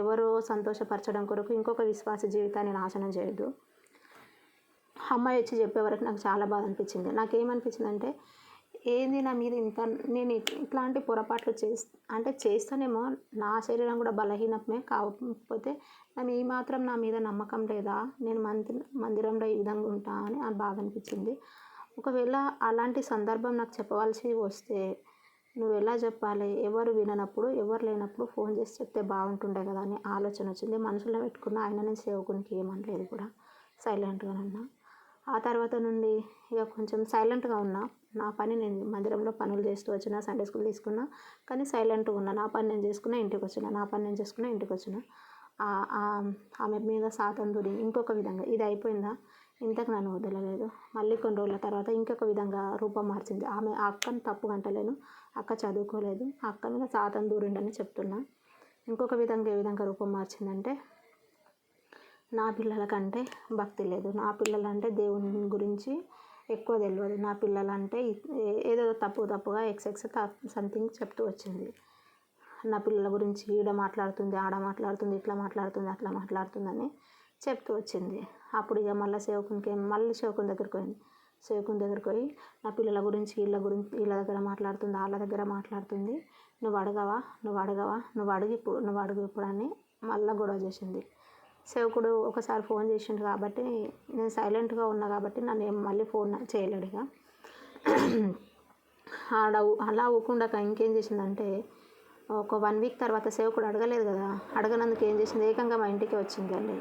ఎవరో సంతోషపరచడం కొరకు ఇంకొక విశ్వాస జీవితాన్ని నాశనం చేయొద్దు. అమ్మాయి వచ్చి చెప్పే వరకు నాకు చాలా బాధ అనిపించింది. నాకేమనిపించింది అంటే, ఏంది నా మీద ఇంత, నేను ఇట్లాంటి పొరపాట్లు చేస్తానేమో, నా శరీరం కూడా బలహీనమే కాకపోతే నాకు ఈ మాత్రం నా మీద నమ్మకం లేదా, నేను మందిరంలో ఈ విధంగా ఉంటా అని బాధ అనిపించింది. ఒకవేళ అలాంటి సందర్భం నాకు చెప్పవలసి వస్తే నువ్వు ఎలా చెప్పాలి, ఎవరు విననప్పుడు, ఎవరు లేనప్పుడు ఫోన్ చేసి చెప్తే బాగుంటుండే కదా అని ఆలోచన వచ్చింది. మనసులో పెట్టుకున్న, ఆయన నేను సేవకునికి ఏమనలేదు కూడా, సైలెంట్గా ఉన్నా. ఆ తర్వాత నుండి ఇక కొంచెం సైలెంట్గా ఉన్నా. నా పని నేను మందిరంలో పనులు చేస్తూ వచ్చిన, సండే స్కూల్ తీసుకున్నా, కానీ సైలెంట్గా ఉన్నా. నా పని నేను చేసుకున్నా, ఇంటికి వచ్చిన. ఆమె మీద సాతాను దూరి ఇంకొక విధంగా, ఇది అయిపోయిందా, ఇంతకు నన్ను వదలలేదు. మళ్ళీ కొన్ని రోజుల తర్వాత ఇంకొక విధంగా రూపం మార్చింది. ఆ అక్కను తప్పు అంటలేను, అక్క చదువుకోలేదు, ఆ అక్క మీద సాతాను దూరిండని చెప్తున్నా. ఇంకొక విధంగా ఏ విధంగా రూపం మార్చిందంటే, నా పిల్లల కంటే భక్తి లేదు, నా పిల్లలంటే దేవుని గురించి ఎక్కువ తెలియదు, నా పిల్లలంటే ఏదో తప్పుగా సంథింగ్ చెప్తూ వచ్చింది. నా పిల్లల గురించి ఈడ మాట్లాడుతుంది, ఆడ మాట్లాడుతుంది, ఇట్లా మాట్లాడుతుంది, అట్లా మాట్లాడుతుందని చెప్తూ వచ్చింది. అప్పుడు ఇక మళ్ళీ సేవకుని దగ్గరికి పోయి నా పిల్లల గురించి వీళ్ళ దగ్గర మాట్లాడుతుంది, వాళ్ళ దగ్గర మాట్లాడుతుంది, నువ్వు అడుగు ఇప్పుడు అని మళ్ళీ గొడవ చేసింది. సేవకుడు ఒకసారి ఫోన్ చేసిండు కాబట్టి, నేను సైలెంట్గా ఉన్నా కాబట్టి నన్ను మళ్ళీ ఫోన్ చేయలేడు. ఇక అలా ఊకుండాక ఇంకేం చేసిందంటే, ఒక 1 వీక్ తర్వాత సేవకుడు అడగలేదు కదా, అడగనందుకు ఏం చేసింది, ఏకంగా మా ఇంటికి వచ్చిందండి.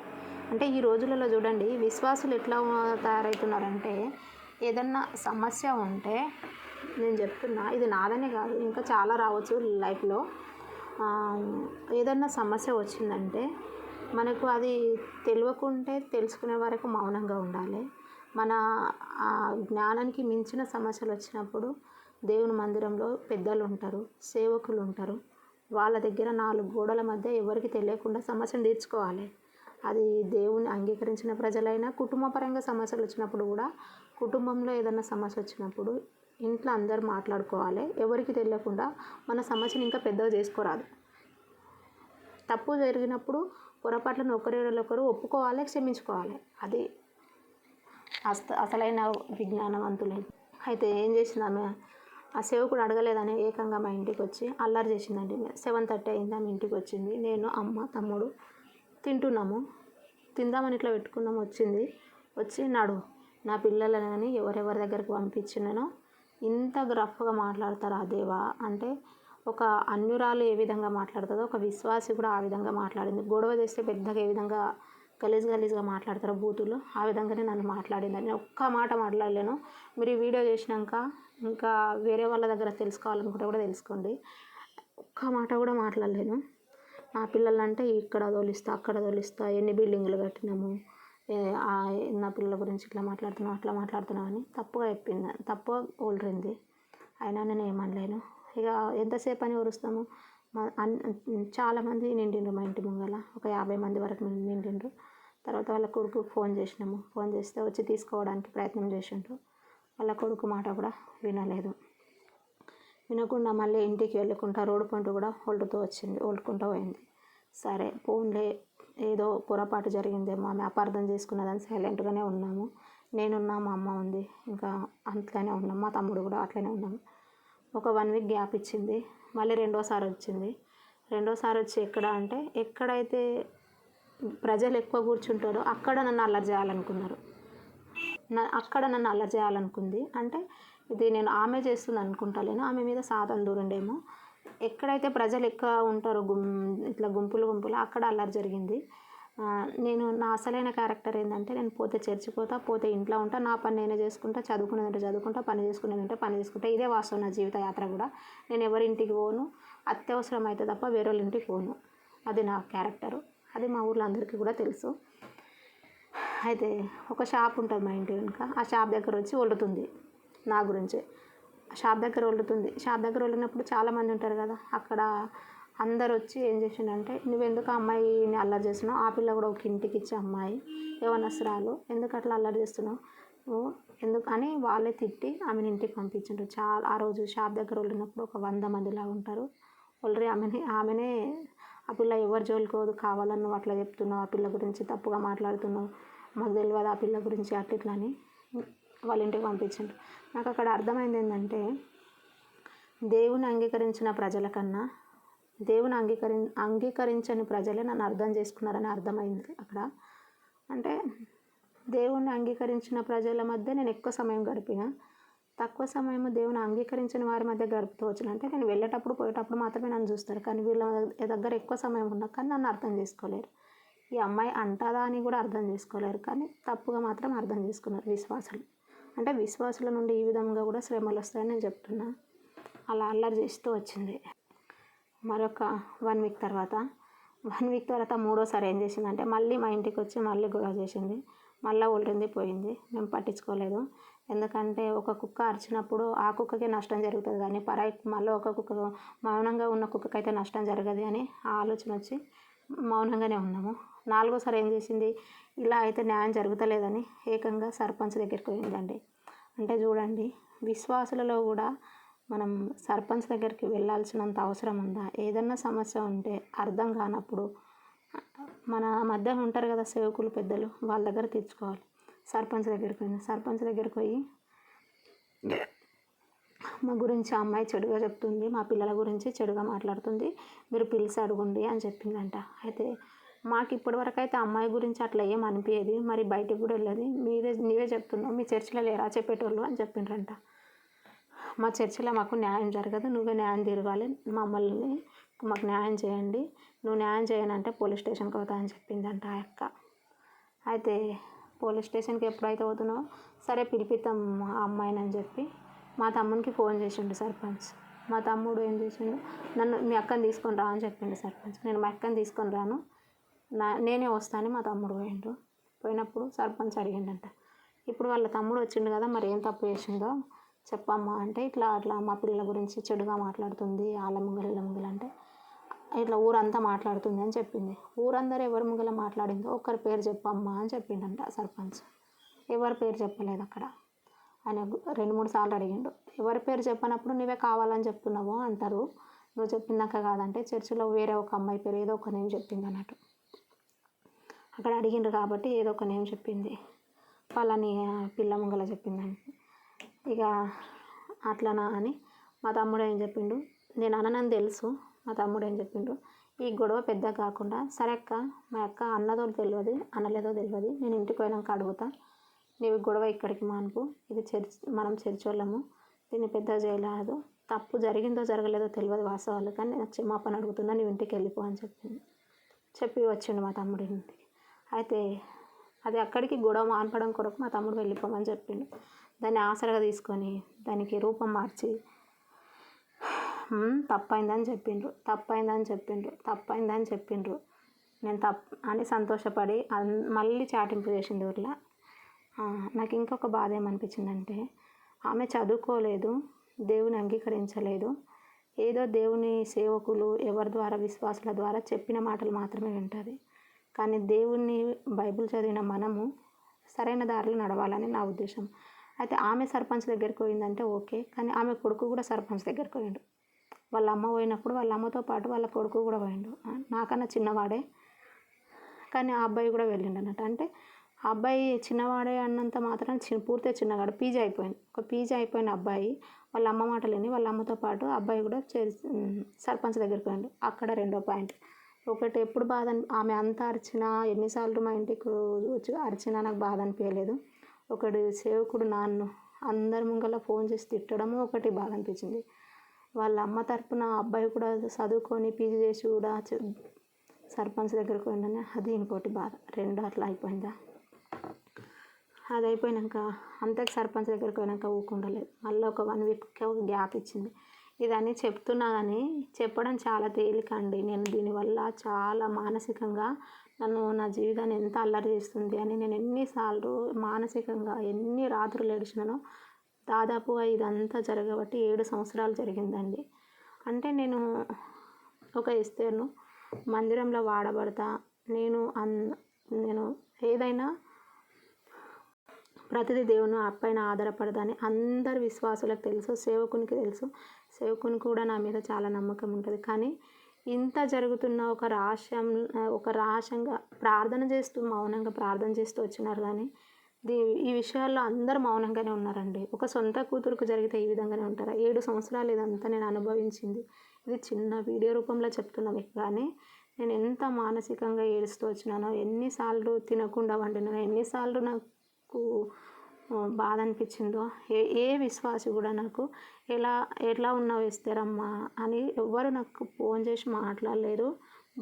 అంటే ఈ రోజులలో చూడండి, విశ్వాసులు ఎట్లా తయారవుతున్నారంటే, ఏదన్నా సమస్య ఉంటే, నేను చెప్తున్నా ఇది నాదనే కాదు, ఇంకా చాలా రావచ్చు లైఫ్లో. ఏదన్నా సమస్య వచ్చిందంటే మనకు అది తెలియకుంటే తెలుసుకునే వరకు మౌనంగా ఉండాలి. మన జ్ఞానానికి మించిన సమస్యలు వచ్చినప్పుడు దేవుని మందిరంలో పెద్దలు ఉంటారు, సేవకులు ఉంటారు, వాళ్ళ దగ్గర 4 గోడల మధ్య ఎవరికి తెలియకుండా సమస్యను తీర్చుకోవాలి. అది దేవుని అంగీకరించిన ప్రజలైనా, కుటుంబపరంగా సమస్యలు వచ్చినప్పుడు కూడా, కుటుంబంలో ఏదైనా సమస్య వచ్చినప్పుడు ఇంట్లో అందరు మాట్లాడుకోవాలి, ఎవరికి తెలియకుండా మన సమస్యను ఇంకా పెద్దగా చేసుకోరాదు. తప్పు జరిగినప్పుడు పొరపాట్లను ఒకరు ఒప్పుకోవాలి, క్షమించుకోవాలి. అసలైన విజ్ఞానవంతులే. అయితే ఏం చేసింది ఆమె, ఆ సేవకుడు అడగలేదని ఏకంగా మా ఇంటికి వచ్చి అల్లరి చేసిందండి. 7:30 అయింది, ఆమె ఇంటికి వచ్చింది. నేను, అమ్మ, తమ్ముడు తింటున్నాము. తిందామని ఇట్లా పెట్టుకున్నాము. వచ్చి నాడు నా పిల్లలని ఎవరెవరి దగ్గరికి పంపించినానో ఇంత రఫ్గా మాట్లాడతారా దేవా అంటే, ఒక అన్యురాలు ఏ విధంగా మాట్లాడుతుందో ఒక విశ్వాసి కూడా ఆ విధంగా మాట్లాడింది. గొడవ చేస్తే పెద్దగా ఏ విధంగా గలీజ్గా మాట్లాడతారో బూతులు, ఆ విధంగానే నన్ను మాట్లాడింది. నేను ఒక్క మాట మాట్లాడలేను. మీరు ఈ వీడియో చేసినాక ఇంకా వేరే వాళ్ళ దగ్గర తెలుసుకోవాలనుకుంటే కూడా తెలుసుకోండి. ఒక్క మాట కూడా మాట్లాడలేను. నా పిల్లలంటే ఇక్కడ తోలిస్తా, అక్కడ తోలిస్తా, ఎన్ని బిల్డింగులు కట్టినాము, నా పిల్లల గురించి ఇట్లా మాట్లాడుతున్నావు, అట్లా మాట్లాడుతున్నావు అని తప్పుగా ఓలరింది. అయినా నేను ఏమనలేను. ఇక ఎంతసేపు అని ఒరుస్తాము. చాలామంది నిండిండ్రు మా ఇంటి ముంగల, ఒక 50 మంది వరకు నిండిండ్రు. తర్వాత వాళ్ళ కొడుకుకి ఫోన్ చేసినాము. ఫోన్ చేస్తే వచ్చి తీసుకోవడానికి ప్రయత్నం చేసిండ్రు. వాళ్ళ కొడుకు మాట కూడా వినకుండా మళ్ళీ ఇంటికి వెళ్ళకుండా రోడ్డు పంట కూడా ఓల్టుకుంటూ పోయింది. సరే ఫోన్లే, ఏదో పొరపాటు జరిగిందేమో, ఆమె అపార్థం చేసుకున్నదని సైలెంట్గానే ఉన్నాము. నేనున్నా, మా అమ్మ ఉంది, ఇంకా అట్లనే ఉన్నాం. మా తమ్ముడు కూడా అట్లనే ఉన్నాము. ఒక 1 వీక్ గ్యాప్ ఇచ్చింది. మళ్ళీ రెండోసారి వచ్చి ఎక్కడైతే ప్రజలు ఎక్కువ కూర్చుంటారో అక్కడ నన్ను అల్లరి చేయాలనుకుంది. అంటే ఇది నేను ఆమె చేస్తుంది అనుకుంటలేను, ఆమె మీద సాతం దూరుండేమో. ఎక్కడైతే ప్రజలు ఎక్కువ ఉంటారో ఇట్లా గుంపులు అక్కడ అల్లరి జరిగింది. నేను నా అసలైన క్యారెక్టర్ ఏంటంటే, నేను పోతే చర్చికి పోతే ఇంట్లో ఉంటా, నా పని నేనే చేసుకుంటా, చదువుకునేదంటే చదువుకుంటా, పని చేసుకుంటా. ఇదే వాస్తవం నా జీవిత యాత్ర కూడా. నేను ఎవరింటికి పోను, అత్యవసరం అయితే తప్ప వేరే వాళ్ళ ఇంటికి పోను. అది నా క్యారెక్టరు. అది మా ఊర్లో అందరికీ కూడా తెలుసు. అయితే ఒక షాప్ ఉంటుంది మా ఇంటి వెనుక. ఆ షాప్ దగ్గర వచ్చి వండుతుంది నా గురించి. షాప్ దగ్గర వండినప్పుడు చాలామంది ఉంటారు కదా, అక్కడ అందరు వచ్చి ఏం చేసిండంటే, నువ్వెందుకు ఆ అమ్మాయిని అల్లరి చేస్తున్నావు, ఆ పిల్ల కూడా ఒక ఇంటికి ఇచ్చే అమ్మాయి, యవ్వనస్తురాలు, ఎందుకు అట్లా అల్లరి చేస్తున్నావు ఎందుకు అని వాళ్ళే తిట్టి ఆమెను ఇంటికి పంపించిండ్రు. ఆ రోజు షాప్ దగ్గర వండినప్పుడు ఒక 100 మందిలా ఉంటారు. ఆల్రెడీ ఆమెనే ఆ పిల్ల ఎవరి జోలికోదు, కావాలని నువ్వు అట్లా చెప్తున్నావు, ఆ పిల్ల గురించి తప్పుగా మాట్లాడుతున్నావు, మాకు తెలియదు ఆ పిల్ల గురించి అట్లా అని వాళ్ళ ఇంటికి పంపించిండ్రు. నాకు అక్కడ అర్థమైంది ఏంటంటే, దేవుని అంగీకరించిన ప్రజల కన్నా దేవుని అంగీకరించని ప్రజలే నన్ను అర్థం చేసుకున్నారని అర్థమైంది అక్కడ. అంటే దేవుణ్ణి అంగీకరించిన ప్రజల మధ్య నేను ఎక్కువ సమయం గడిపిన, తక్కువ సమయం దేవుని అంగీకరించిన వారి మధ్య గడుపుతూ వచ్చిన. అంటే నేను వెళ్ళేటప్పుడు పోయేటప్పుడు మాత్రమే నన్ను చూస్తారు, కానీ వీళ్ళ దగ్గర ఎక్కువ సమయం ఉన్నా కానీ నన్ను అర్థం చేసుకోలేరు. ఈ అమ్మాయి అంటాదా అని కూడా అర్థం చేసుకోలేరు, కానీ తప్పుగా మాత్రం అర్థం చేసుకున్నారు విశ్వాసులు. అంటే విశ్వాసుల నుండి ఈ విధంగా కూడా శ్రమలు వస్తాయని నేను చెప్తున్నా. అలా అల్లరి చేస్తూ వచ్చింది. మరొక 1 వీక్ తర్వాత మూడోసారి ఏం చేసిందంటే, మళ్ళీ మా ఇంటికి వచ్చి మళ్ళీ గొడవ చేసింది. మళ్ళీ ఒళ్ళింది పోయింది. మేము పట్టించుకోలేదు. ఎందుకంటే ఒక కుక్క అరిచినప్పుడు ఆ కుక్కకే నష్టం జరుగుతుంది, కానీ మళ్ళీ ఒక కుక్క, మౌనంగా ఉన్న కుక్కకైతే నష్టం జరగదు అని ఆ ఆలోచన వచ్చి మౌనంగానే ఉన్నాము. 4వసారి ఏం చేసింది, ఇలా అయితే న్యాయం జరుగుతలేదని ఏకంగా సర్పంచ్ దగ్గరికి పోయిందండి. అంటే చూడండి, విశ్వాసులలో కూడా మనం సర్పంచ్ దగ్గరికి వెళ్ళాల్సినంత అవసరం ఉందా? ఏదన్నా సమస్య ఉంటే అర్థం కానప్పుడు మన మధ్య ఉంటారు కదా సేవకులు, పెద్దలు, వాళ్ళ దగ్గర తీర్చుకోవాలి. సర్పంచ్ దగ్గరికి పోయి మా గురించి ఆ అమ్మాయి చెడుగా చెప్తుంది, మా పిల్లల గురించి చెడుగా మాట్లాడుతుంది, మీరు పిలిచి అడగండి అని చెప్పిందంట. అయితే మాకు ఇప్పటివరకు అయితే అమ్మాయి గురించి అట్లా ఏం అనిపించేది, మరి బయటికి కూడా వెళ్ళదు, నీవే చెప్తున్నావు, మీ చర్చిలో లేరా చెప్పేటోళ్ళు అని చెప్పిండ్రంట. మా చర్చిలో మాకు న్యాయం జరగదు, నువ్వే న్యాయం తిరగాలి, మాకు న్యాయం చేయండి, నువ్వు న్యాయం చేయనంటే పోలీస్ స్టేషన్కి పోతా అని చెప్పిందంట ఆ అక్క. అయితే పోలీస్ స్టేషన్కి ఎప్పుడైతే పోతున్నావు, సరే పిలిపిద్దాం ఆ అమ్మాయిని అని చెప్పి మా తమ్మునికి ఫోన్ చేసిండు సర్పంచ్. మా తమ్ముడు ఏం చేసిండు, నన్ను మీ అక్కని తీసుకొని రా అని చెప్పిండు సర్పంచ్. నేను మా అక్కని తీసుకొని రాను, నేనే వస్తాను. మా తమ్ముడు పోయినప్పుడు సర్పంచ్ అడిగిండంట, ఇప్పుడు వాళ్ళ తమ్ముడు వచ్చిండు కదా, మరి ఏం తప్పు చేసిందో చెప్పమ్మా అంటే, అట్లా మా పిల్లల గురించి చెడుగా మాట్లాడుతుంది, వాళ్ళ ముంగల అంటే ఇట్లా ఊరంతా మాట్లాడుతుంది అని చెప్పింది. ఊరందరూ ఎవరి ముంగల మాట్లాడిందో ఒక్కరి పేరు చెప్పమ్మా అని చెప్పిండంట సర్పంచ్. ఎవరి పేరు చెప్పలేదు అక్కడ. ఆయన 2-3 సార్లు అడిగిండు. ఎవరి పేరు చెప్పనప్పుడు నువ్వే కావాలని చెప్తున్నావు అంటారు, నువ్వు చెప్పిందాక కాదంటే చర్చిలో వేరే ఒక అమ్మాయి పేరు ఏదో ఒక నేమ్ చెప్పింది అన్నట్టు. అక్కడ అడిగిండ్రు కాబట్టి ఏదో ఒక నేమ్ చెప్పింది. చెప్పాలని పిల్ల ముంగల చెప్పిందండి. ఇక అట్లనా అని మా తమ్ముడు ఏం చెప్పిండు, నేను అననని తెలుసు. మా తమ్ముడు ఏం చెప్పిండు, ఈ గొడవ పెద్ద కాకుండా, సరే అక్క, మా అక్క అన్నదో తెలియదు అనలేదో తెలియదు, నేను ఇంటికి పోయినాక అడుగుతా, నీవు గొడవ ఇక్కడికి మానుపు, ఇది మనం చర్చోళ్ళము, దీన్ని పెద్ద చేయలేదు, తప్పు జరిగిందో జరగలేదో తెలియదు వాస్తవాలు, కానీ నేను క్షమాపణ అడుగుతున్నా, నీవు ఇంటికి వెళ్ళిపో అని చెప్పి వచ్చిండు మా తమ్ముడి ఇంటికి. అయితే అది అక్కడికి గొడవ మాన్పడం కొరకు మా తమ్ముడు వెళ్ళిపోమని చెప్పిండు. దాన్ని ఆసరగా తీసుకొని దానికి రూపం మార్చి తప్పైందని చెప్పిండ్రు. నేను అని సంతోషపడి మళ్ళీ చాటింపు చేసింది ఊర్లో. నాకు ఇంకొక బాధ ఏమనిపించిందంటే, ఆమె చదువుకోలేదు, దేవుని అంగీకరించలేదు, ఏదో దేవుని సేవకులు ఎవరి ద్వారా విశ్వాసుల ద్వారా చెప్పిన మాటలు మాత్రమే వింటుంది. కానీ దేవుణ్ణి బైబిల్ చదివిన మనము సరైన దారిలో నడవాలని నా ఉద్దేశం. అయితే ఆమె సర్పంచ్ దగ్గరికి పోయిందంటే ఓకే, కానీ ఆమె కొడుకు కూడా సర్పంచ్ దగ్గరికి పోయిండు. వాళ్ళ అమ్మ పోయినప్పుడు వాళ్ళ అమ్మతో పాటు వాళ్ళ కొడుకు కూడా పోయిండు. నాకన్నా చిన్నవాడే, కానీ ఆ అబ్బాయి కూడా వెళ్ళిండు అన్నట్టు. అంటే ఆ అబ్బాయి చిన్నవాడే అన్నంత మాత్రం పూర్తిగా చిన్నవాడు, పీజీ అయిపోయింది. ఒక పీజీ అయిపోయిన అబ్బాయి వాళ్ళ అమ్మ మాటలు విని వాళ్ళ అమ్మతో పాటు అబ్బాయి కూడా సర్పంచ్ దగ్గరికి పోయిండు. అక్కడ రెండో పాయింట్ ఒకటి, ఎప్పుడు బాధ ఆమె అంత అరిచినా, ఎన్నిసార్లు మా ఇంటికి వచ్చి అరిచినా నాకు బాధ అనిపించలేదు. ఒకటి సేవకుడు నాన్ను అందరి ముంగల ఫోన్ చేసి తిట్టడము ఒకటి బాధ అనిపించింది. వాళ్ళ అమ్మ తరపున అబ్బాయి కూడా చదువుకొని పీజీ చేసి కూడా సర్పంచ్ దగ్గరికి పోయిందని అది ఇంకోటి బాధ. రెండు అట్లా అయిపోయిందా. అది అయిపోయినాక అంతకు సర్పంచ్ దగ్గరికి పోయినాక ఊకుండలేదు. మళ్ళీ ఒక 1 వీక్ గ్యాప్ ఇచ్చింది. ఇదన్నీ చెప్తున్నా కానీ చెప్పడం చాలా తేలిక అండి. నేను దీనివల్ల చాలా మానసికంగా నా జీవితాన్ని ఎంత అల్లరి చేస్తుంది అని నేను ఎన్నిసార్లు మానసికంగా ఎన్ని రాత్రులు ఏడిచినానో. దాదాపుగా ఇదంతా జరగబట్టి 7 సంవత్సరాలు జరిగిందండి. అంటే నేను ఒక ఎస్తేర్ను, మందిరంలో వాడబడతా, నేను ఏదైనా ప్రతిదీ దేవుని పైన ఆధారపడదని అందరి విశ్వాసులకు తెలుసు, సేవకునికి తెలుసు. సేవకునికి కూడా నా మీద చాలా నమ్మకం ఉంటుంది. కానీ ఇంత జరుగుతున్న ఒక రహస్యంగా మౌనంగా ప్రార్థన చేస్తూ వచ్చినారు. కానీ ఈ విషయాల్లో అందరూ మౌనంగానే ఉన్నారండి. ఒక సొంత కూతురుకు జరిగితే ఈ విధంగానే ఉంటారా? 7 సంవత్సరాలు ఇదంతా నేను అనుభవించింది. ఇది చిన్న వీడియో రూపంలో చెప్తున్నది. కానీ నేను ఎంత మానసికంగా ఏడుస్తూ వచ్చినానో, ఎన్నిసార్లు తినకుండా వండినానో, ఎన్నిసార్లు నాకు బాధ అనిపించిందో. ఏ విశ్వాసి కూడా నాకు ఎట్లా ఉన్నావు ఎస్తేరమ్మా అని ఎవ్వరు నాకు ఫోన్ చేసి మాట్లాడలేరు.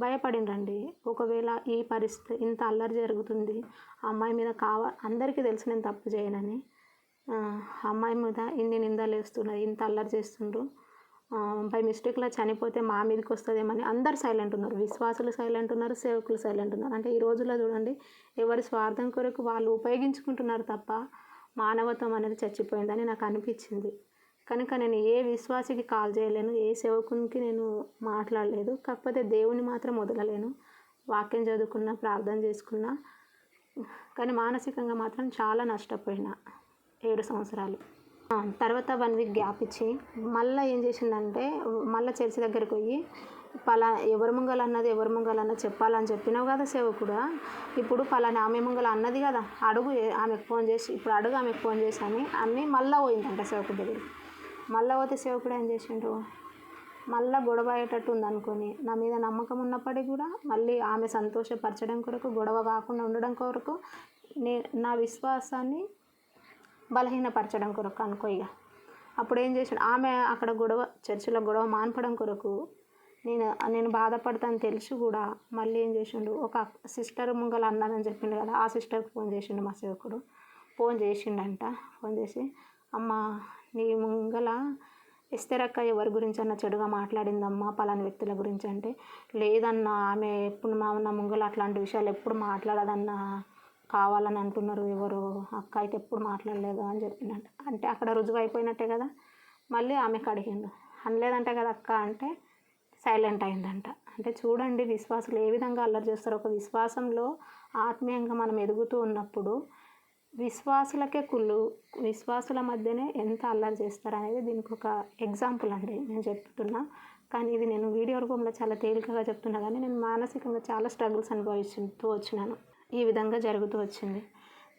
భయపడిండ్రండి. ఒకవేళ ఈ పరిస్థితి ఇంత అల్లరి జరుగుతుంది, ఆ అమ్మాయి మీద అందరికీ తెలుసు నేను తప్పు చేయనని, అమ్మాయి మీద ఇన్ని నిందలు వేస్తున్నారు, ఇంత అల్లరి చేస్తుండ్రు, బై మిస్టేక్లో చనిపోతే మా మీదకి వస్తుందేమని అందరు సైలెంట్ ఉన్నారు. విశ్వాసులు సైలెంట్ ఉన్నారు, సేవకులు సైలెంట్ ఉన్నారు. అంటే ఈ రోజుల్లో చూడండి, ఎవరి స్వార్థం కొరకు వాళ్ళు ఉపయోగించుకుంటున్నారు తప్ప మానవత్వం అనేది చచ్చిపోయిందని నాకు అనిపించింది. కనుక నేను ఏ విశ్వాసికి కాల్ చేయలేను, ఏ సేవకునికి నేను మాట్లాడలేదు. కాకపోతే దేవుని మాత్రం వదలలేను. వాక్యం చదువుకున్నా, ప్రార్థన చేసుకున్నా, కానీ మానసికంగా మాత్రం చాలా నష్టపోయినా 7 సంవత్సరాలు. తర్వాత 1 వీక్ గ్యాప్ ఇచ్చి మళ్ళీ ఏం చేసిందంటే, మళ్ళీ చర్చి దగ్గరికి పోయి ఎవరి ముంగలన్నది చెప్పాలని చెప్పినావు కదా సేవకుడా, ఇప్పుడు పలానా ఆమె ముంగల అన్నది కదా, అడుగు ఆమెకు ఫోన్ చేసి, ఇప్పుడు అడుగు ఆమెకు ఫోన్ చేసి అని మళ్ళీ పోయిందంట సేవకుడి దగ్గరికి. మళ్ళీ పోతే సేవకుడు ఏం చేసిండు, మళ్ళీ గొడవ అయ్యేటట్టు ఉందనుకొని, నా మీద నమ్మకం ఉన్నప్పటికీ కూడా మళ్ళీ ఆమె సంతోషపరచడం కొరకు, గొడవ కాకుండా ఉండడం కొరకు, నా విశ్వాసాన్ని బలహీనపరచడం కొరకు అనుకో. ఇక అప్పుడు ఏం చేసాడు, ఆమె అక్కడ చర్చిలో గొడవ మాన్పడం కొరకు నేను బాధపడతాను తెలిసి కూడా మళ్ళీ ఏం చేసిండు, ఒక సిస్టర్ ముంగల అన్నదని చెప్పిండు కదా, ఆ సిస్టర్కి ఫోన్ చేసిండు మా సేవకుడు. ఫోన్ చేసి, అమ్మ నీ ముంగల ఎస్తేరక్క ఎవరి గురించి అన్న చెడుగా మాట్లాడిందమ్మా పలాని వ్యక్తుల గురించి అంటే, లేదన్నా ఆమె ఎప్పుడు నా ముంగల అట్లాంటి విషయాలు ఎప్పుడు మాట్లాడదన్నా, కావాలని అంటున్నారు ఎవరు, అక్క అయితే ఎప్పుడు మాట్లాడలేదు అని చెప్పిందంట. అంటే అక్కడ రుజువు అయిపోయినట్టే కదా. మళ్ళీ ఆమెకు అడిగిండు, అనలేదంటే కదా అక్క అంటే సైలెంట్ అయిందంట. అంటే చూడండి విశ్వాసులు ఏ విధంగా అల్లరి చేస్తారు. ఒక విశ్వాసంలో ఆత్మీయంగా మనం ఎదుగుతూ ఉన్నప్పుడు విశ్వాసులకే విశ్వాసుల మధ్యనే ఎంత అల్లరి చేస్తారు అనేది దీనికి ఒక ఎగ్జాంపుల్ అండి నేను చెప్తున్నా. కానీ ఇది నేను వీడియో రూపంలో చాలా తేలికగా చెప్తున్నా, కానీ నేను మానసికంగా చాలా స్ట్రగుల్స్ అనుభవిస్తూ వచ్చినాను. ఈ విధంగా జరుగుతూ వచ్చింది.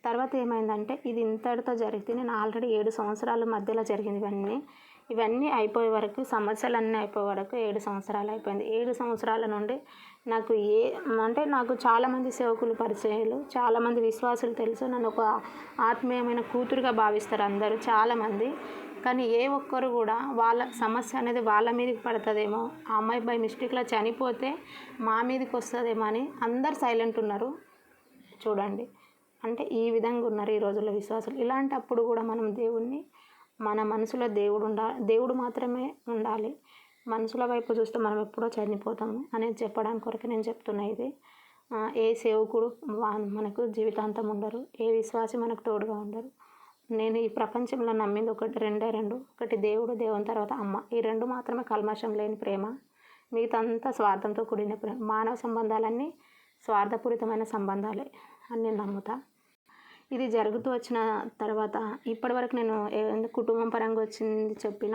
తర్వాత ఏమైందంటే ఇది ఇంతటితో జరిగితే నేను ఆల్రెడీ 7 సంవత్సరాల మధ్యలో జరిగింది ఇవన్నీ అయిపోయే వరకు, సమస్యలన్నీ అయిపోయే వరకు 7 సంవత్సరాలు అయిపోయింది. 7 సంవత్సరాల నుండి నాకు అంటే నాకు చాలామంది సేవకులు పరిచయాలు, చాలామంది విశ్వాసులు తెలుసు. నన్ను ఒక ఆత్మీయమైన కూతురుగా భావిస్తారు అందరూ చాలామంది. కానీ ఏ ఒక్కరు కూడా వాళ్ళ సమస్య అనేది వాళ్ళ మీదకి పడుతుందేమో, ఆ అమ్మాయి బై మిస్టేక్లో చనిపోతే మా మీదకి వస్తుందేమో అని అందరు సైలెంట్ ఉన్నారు. చూడండి, అంటే ఈ విధంగా ఉన్నారు ఈ రోజుల్లో విశ్వాసులు. ఇలాంటప్పుడు కూడా మనం దేవుణ్ణి, మన మనసులో దేవుడు మాత్రమే ఉండాలి. మనుషుల వైపు చూస్తే మనం ఎప్పుడో చనిపోతాము అనేది చెప్పడానికి కొరకు నేను చెప్తున్నా ఇది. ఏ సేవకుడు మనకు జీవితాంతం ఉండరు, ఏ విశ్వాసి మనకు తోడుగా ఉండరు. నేను ఈ ప్రపంచంలో నమ్మింది రెండే రెండు. ఒకటి దేవుడు, దేవుని తర్వాత అమ్మ. ఈ రెండు మాత్రమే కల్మషం లేని ప్రేమ. మిగతా అంతా స్వార్థంతో కూడిన ప్రేమ. మానవ సంబంధాలన్నీ స్వార్థపూరితమైన సంబంధాలే అని నేను నమ్ముతా. ఇది జరుగుతూ వచ్చిన తర్వాత ఇప్పటివరకు నేను కుటుంబం పరంగా వచ్చింది చెప్పిన,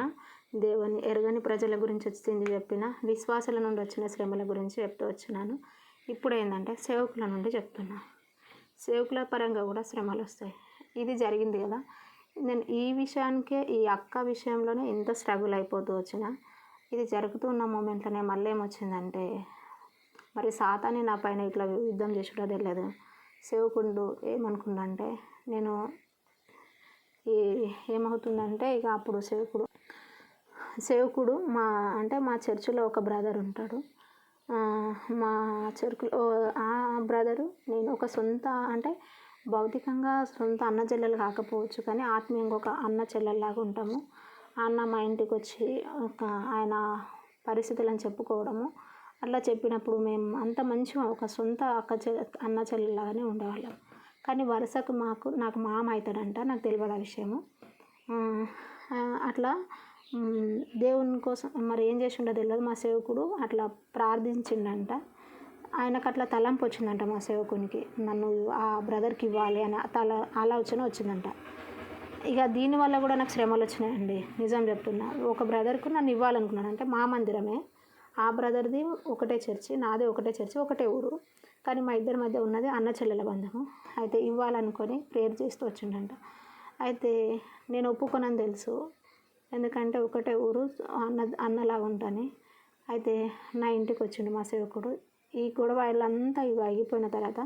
దేవుని ఎరగని ప్రజల గురించి వచ్చింది చెప్పిన, విశ్వాసాల నుండి వచ్చిన శ్రమల గురించి చెప్తూ వచ్చినాను. ఇప్పుడు ఏంటంటే సేవకుల నుండి చెప్తున్నా. సేవకుల పరంగా కూడా శ్రమలు వస్తాయి. ఇది జరిగింది కదా, నేను ఈ విషయానికే, ఈ అక్క విషయంలోనే ఇంత స్ట్రగుల్ అయిపోతూ వచ్చిన. ఇది జరుగుతున్న మూమెంట్లోనే మళ్ళీ ఏమొచ్చిందంటే, మరి సాతానే నా పైన ఇట్లా యుద్ధం చేసుడో తెలియదు. సేవకుడు ఏమనుకుందంటే, నేను ఏమవుతుందంటే ఇక అప్పుడు సేవకుడు మా చర్చిలో ఒక బ్రదర్ ఉంటాడు. మా చర్చిలో ఆ బ్రదరు నేను ఒక సొంత, అంటే భౌతికంగా సొంత అన్న చెల్లెలు కాకపోవచ్చు, కానీ ఆత్మీయంగా ఒక అన్న చెల్లెల్లాగా ఉంటాము. ఆ అన్న మా ఇంటికి వచ్చి ఆయన పరిస్థితులను చెప్పుకోవడము, అట్లా చెప్పినప్పుడు మేము అంత మంచిగా ఒక సొంత అన్న చెల్లెలాగానే ఉండేవాళ్ళం. కానీ వరుసకు నాకు మామ అవుతాడంట, నాకు తెలియదు ఆ విషయము. అట్లా దేవుని కోసం మరి ఏం చేసిండో తెలియదు. మా సేవకుడు అట్లా ప్రార్థించిండంట. ఆయనకు అట్లా తలంపు వచ్చిందంట మా సేవకునికి, నన్ను ఆ బ్రదర్కి ఇవ్వాలి అని ఆలోచన వచ్చిందంట. ఇక దీనివల్ల కూడా నాకు శ్రమలు వచ్చినాయండి, నిజం చెప్తున్నా. ఒక బ్రదర్కు నన్ను ఇవ్వాలనుకున్నాను, అంటే మా మందిరమే, ఆ బ్రదర్ది ఒకటే చర్చి, నాది ఒకటే చర్చి, ఒకటే ఊరు, కానీ మా ఇద్దరి మధ్య ఉన్నది అన్న చెల్లెల బంధము. అయితే ఇవ్వాలనుకొని ప్రేయర్ చేస్తూ వచ్చిండంట. అయితే నేను ఒప్పుకోనని తెలుసు, ఎందుకంటే ఒకటే ఊరు, అన్నలాగా ఉంటాను. అయితే నా ఇంటికి వచ్చిండు మా సేవకుడు. ఈ గొడవ వీళ్ళంతా ఇవి ఆగిపోయిన తర్వాత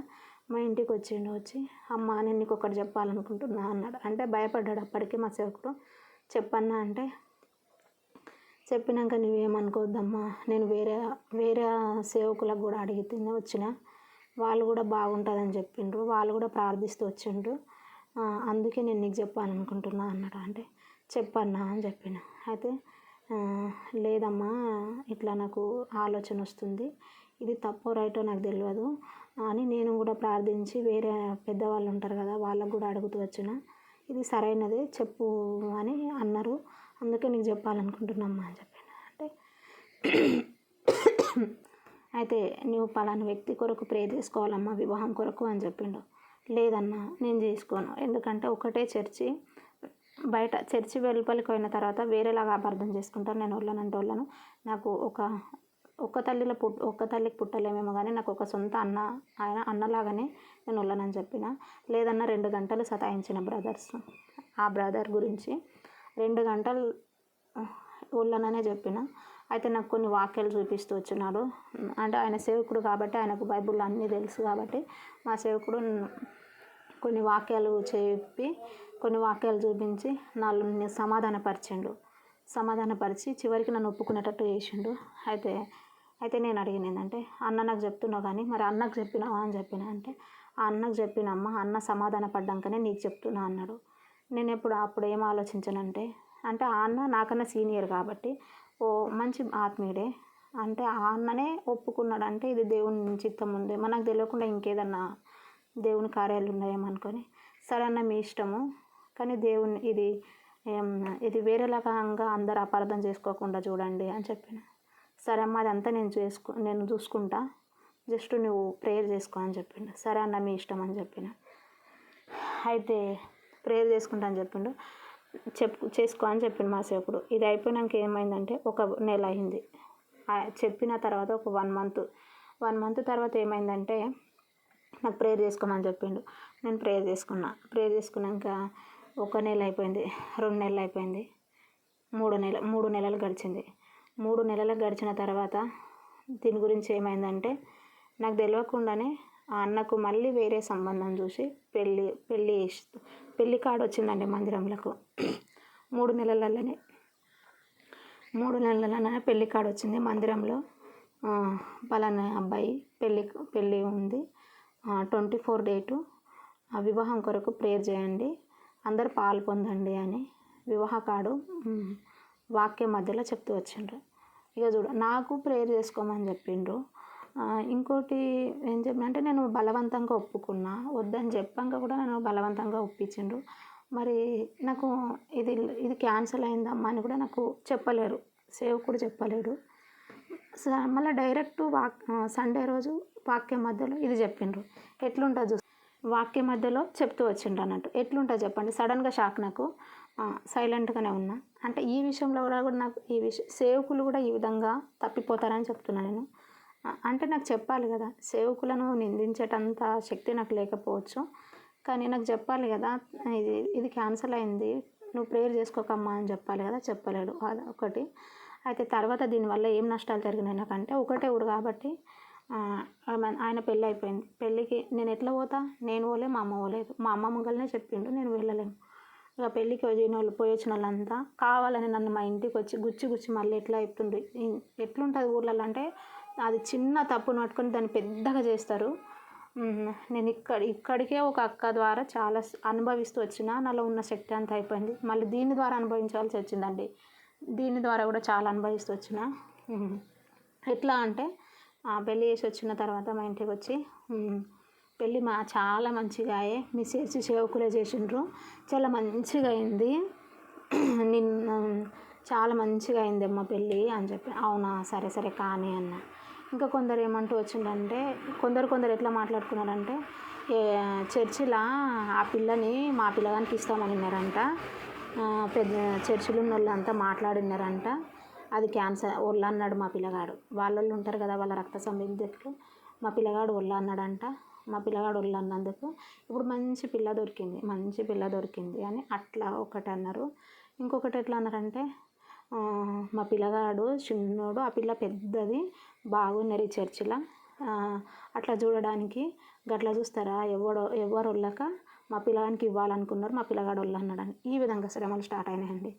మా ఇంటికి వచ్చి, అమ్మ నేను నీకు ఒకటి చెప్పాలనుకుంటున్నా అన్నాడు. అంటే భయపడ్డాడు అప్పటికి మా సేవకుడు. చెప్పన్నా అంటే, చెప్పినాక నువ్వేమనుకోవద్దమ్మా, నేను వేరే సేవకులకు కూడా అడిగితే వచ్చిన, వాళ్ళు కూడా బాగుంటుందని చెప్పిండ్రు, వాళ్ళు కూడా ప్రార్థిస్తూ వచ్చిండ్రు, అందుకే నేను నీకు చెప్పాలనుకుంటున్నా అన్నాడు. అంటే చెప్పన్నా అని చెప్పిన. అయితే లేదమ్మా, ఇట్లా నాకు ఆలోచన వస్తుంది, ఇది తప్పో రైటో నాకు తెలియదు అని నేను కూడా ప్రార్థించి వేరే పెద్దవాళ్ళు ఉంటారు కదా, వాళ్ళకు కూడా అడుగుతూ వచ్చిన, ఇది సరైనదే చెప్పు అని అన్నారు, అందుకే నీకు చెప్పాలనుకుంటున్నామ్మా అని చెప్పాను. అంటే అయితే నువ్వు పలానా వ్యక్తి కొరకు ప్రే చేసుకోవాలమ్మా వివాహం కొరకు అని చెప్పిండు. లేదన్నా నేను చేసుకోను, ఎందుకంటే ఒకటే చర్చి, బయట చర్చి వెలుపలికి పోయిన తర్వాత వేరేలాగా అపార్థం చేసుకుంటాను, నేను వాళ్ళను నాకు ఒక్క తల్లికి పుట్టలేమేమో కానీ నాకు ఒక సొంత ఆయన అన్నలాగానే నేను వాళ్ళనని చెప్పిన. లేదన్నా 2 గంటలు సతాయించిన బ్రదర్స్, ఆ బ్రదర్ గురించి 2 గంటలు వాళ్ళననే చెప్పిన. అయితే నాకు కొన్ని వాక్యాలు చూపిస్తూ వచ్చినాడు, అంటే ఆయన సేవకుడు కాబట్టి ఆయనకు బైబిల్లో అన్నీ తెలుసు కాబట్టి మా సేవకుడు కొన్ని వాక్యాలు చెప్పి, కొన్ని వాక్యాలు చూపించి నన్ను సమాధానపరిచి చివరికి నన్ను ఒప్పుకునేటట్టు చేసిండు. అయితే నేను అడిగిన ఏంటంటే, అన్న నాకు చెప్తున్నావు కానీ మరి అన్నకు చెప్పినావా అని చెప్పిన. అంటే ఆ అన్నకు చెప్పినమ్మా, అన్న సమాధాన పడ్డాకనే నీకు చెప్తున్నా అన్నాడు. నేను అప్పుడు ఏం ఆలోచించానంటే, అంటే ఆ అన్న నాకన్నా సీనియర్ కాబట్టి ఓ మంచి ఆత్మీయుడే, అంటే ఆ అన్ననే ఒప్పుకున్నాడు, అంటే ఇది దేవుని చిత్తం ఉంది, మనకు తెలియకుండా ఇంకేదన్నా దేవుని కార్యాలు ఉన్నాయేమనుకొని, సరే అన్న మీ ఇష్టము, కానీ దేవుని ఇది వేరేలాగా అందరు అపార్థం చేసుకోకుండా చూడండి అని చెప్పిన. సరే అమ్మ అదంతా నేను చూసుకుంటా, జస్ట్ నువ్వు ప్రేయర్ చేసుకో అని చెప్పిండు. సరే అన్న మీ ఇష్టం అని చెప్పిన. అయితే ప్రేయర్ చేసుకుంటా అని చెప్పిండు, చేసుకో అని చెప్పిండు మా సేవకుడు. ఇది అయిపోయినాక ఏమైందంటే 1 నెల అయింది. చెప్పిన తర్వాత ఒక 1 మంత్ తర్వాత ఏమైందంటే, నాకు ప్రేయర్ చేసుకోమని చెప్పిండు. నేను ప్రేయర్ చేసుకున్నా. ప్రేయర్ చేసుకున్నాక 1 నెల అయిపోయింది, 2 నెలలు అయిపోయింది, 3 నెలలు గడిచింది. 3 నెలలు గడిచిన తర్వాత దీని గురించి ఏమైందంటే నాకు తెలియకుండానే ఆ అన్నకు మళ్ళీ వేరే సంబంధం చూసి పెళ్ళి కార్డు వచ్చిందండి మందిరంలకు. 3 నెలలలోనే పెళ్ళి కార్డు వచ్చింది మందిరంలో. పలానా అబ్బాయి పెళ్ళి ఉంది, 24 డేటు వివాహం కొరకు ప్రేయర్ చేయండి, అందరు పాలు పొందండి అని వివాహ కార్డు వాక్యం మధ్యలో చెప్తూ వచ్చిండ్రు. ఇక చూడు, నాకు ప్రేయర్ చేసుకోమని చెప్పిండ్రు. ఇంకోటి ఏం చెప్పినంటే నేను బలవంతంగా ఒప్పుకున్నా. వద్దని చెప్పాక కూడా నన్ను బలవంతంగా ఒప్పించిండ్రు. మరి నాకు ఇది క్యాన్సిల్ అయిందమ్మా అని కూడా నాకు చెప్పలేరు, సేవకుడు చెప్పలేడు. మళ్ళీ డైరెక్ట్ సండే రోజు వాక్యం మధ్యలో ఇది చెప్పిండ్రు. ఎట్లుంటుంది వాక్యం మధ్యలో చెప్తూ వచ్చిండ్రు అన్నట్టు. ఎట్లుంటుంది చెప్పండి? సడన్గా షాక్. నాకు సైలెంట్గానే ఉన్నా. అంటే ఈ విషయంలో కూడా నాకు సేవకులు కూడా ఈ విధంగా తప్పిపోతారని చెప్తున్నాను నేను. అంటే నాకు చెప్పాలి కదా, సేవకులను నిందించేటంత శక్తి నాకు లేకపోవచ్చు, కానీ నాకు చెప్పాలి కదా, ఇది క్యాన్సిల్ అయింది, నువ్వు ప్రేయర్ చేసుకోకమ్మా అని చెప్పాలి కదా, చెప్పలేడు. అది ఒకటి. అయితే తర్వాత దీనివల్ల ఏం నష్టాలు జరిగినాయి నాకంటే, ఒకటే ఊరు కాబట్టి ఆయన పెళ్ళి అయిపోయింది. పెళ్ళికి నేను ఎట్లా పోతా? నేను పోలే, మా అమ్మ పోలేదు. మా అమ్మ మొగలనే చెప్పిండు, నేను వెళ్ళలేను. ఇక పెళ్ళికి పోయి వచ్చిన వాళ్ళంతా కావాలని నన్ను మా ఇంటికి వచ్చి గుచ్చి మళ్ళీ ఎట్లా చెప్తుండ్రు. ఎట్లుంటుంది ఊర్లలో అంటే, అది చిన్న తప్పును పట్టుకొని దాన్ని పెద్దగా చేస్తారు. నేను ఇక్కడికే ఒక అక్క ద్వారా చాలా అనుభవిస్తూ వచ్చిన, నాలో ఉన్న శక్తి అంతా అయిపోయింది. మళ్ళీ దీని ద్వారా అనుభవించాల్సి వచ్చిందండి. దీని ద్వారా కూడా చాలా అనుభవిస్తూ వచ్చిన. ఎట్లా అంటే పెళ్ళి చేసి వచ్చిన తర్వాత మా ఇంటికి వచ్చి, పెళ్ళి చాలా మంచిగా అయ్యే, మీ సేవకులే చేసిండ్రు, చాలా మంచిగా అయింది, చాలా మంచిగా అయిందమ్మా పెళ్ళి అని చెప్పి. అవునా, సరే కానీ అన్న. ఇంకా కొందరు ఏమంటూ వచ్చిందంటే, కొందరు ఎట్లా మాట్లాడుకున్నారంటే, చర్చిలో ఆ పిల్లని మా పిల్లగానికి ఇస్తామని ఉన్నారంట, పెద్ద చర్చిలో ఉన్న వాళ్ళు అంతా మాట్లాడినారంట, అది క్యాన్సర్ ఒళ్ళు అన్నాడు మా పిల్లగాడు. వాళ్ళు ఉంటారు కదా, వాళ్ళ రక్త సంబంధికులు, మా పిల్లగాడు ఒళ్ళు అన్నాడంట. మా పిల్లగాడు ఒళ్ళు అన్నందుకు ఇప్పుడు మంచి పిల్ల దొరికింది అని అట్లా ఒకటి అన్నారు. ఇంకొకటి ఎట్లా అన్నారంటే, మా పిల్లగాడు చిన్నోడు, ఆ పిల్ల పెద్దది, బాగున్నారు ఈ చర్చిలో, అట్లా చూడడానికి గట్లా చూస్తారా, ఎవరు వాళ్ళక మా పిల్లగానికి ఇవ్వాలనుకున్నారు, మా పిల్లగాడు వాళ్ళు అన్నాడని. ఈ విధంగా శ్రమలు స్టార్ట్ అయినాయండి.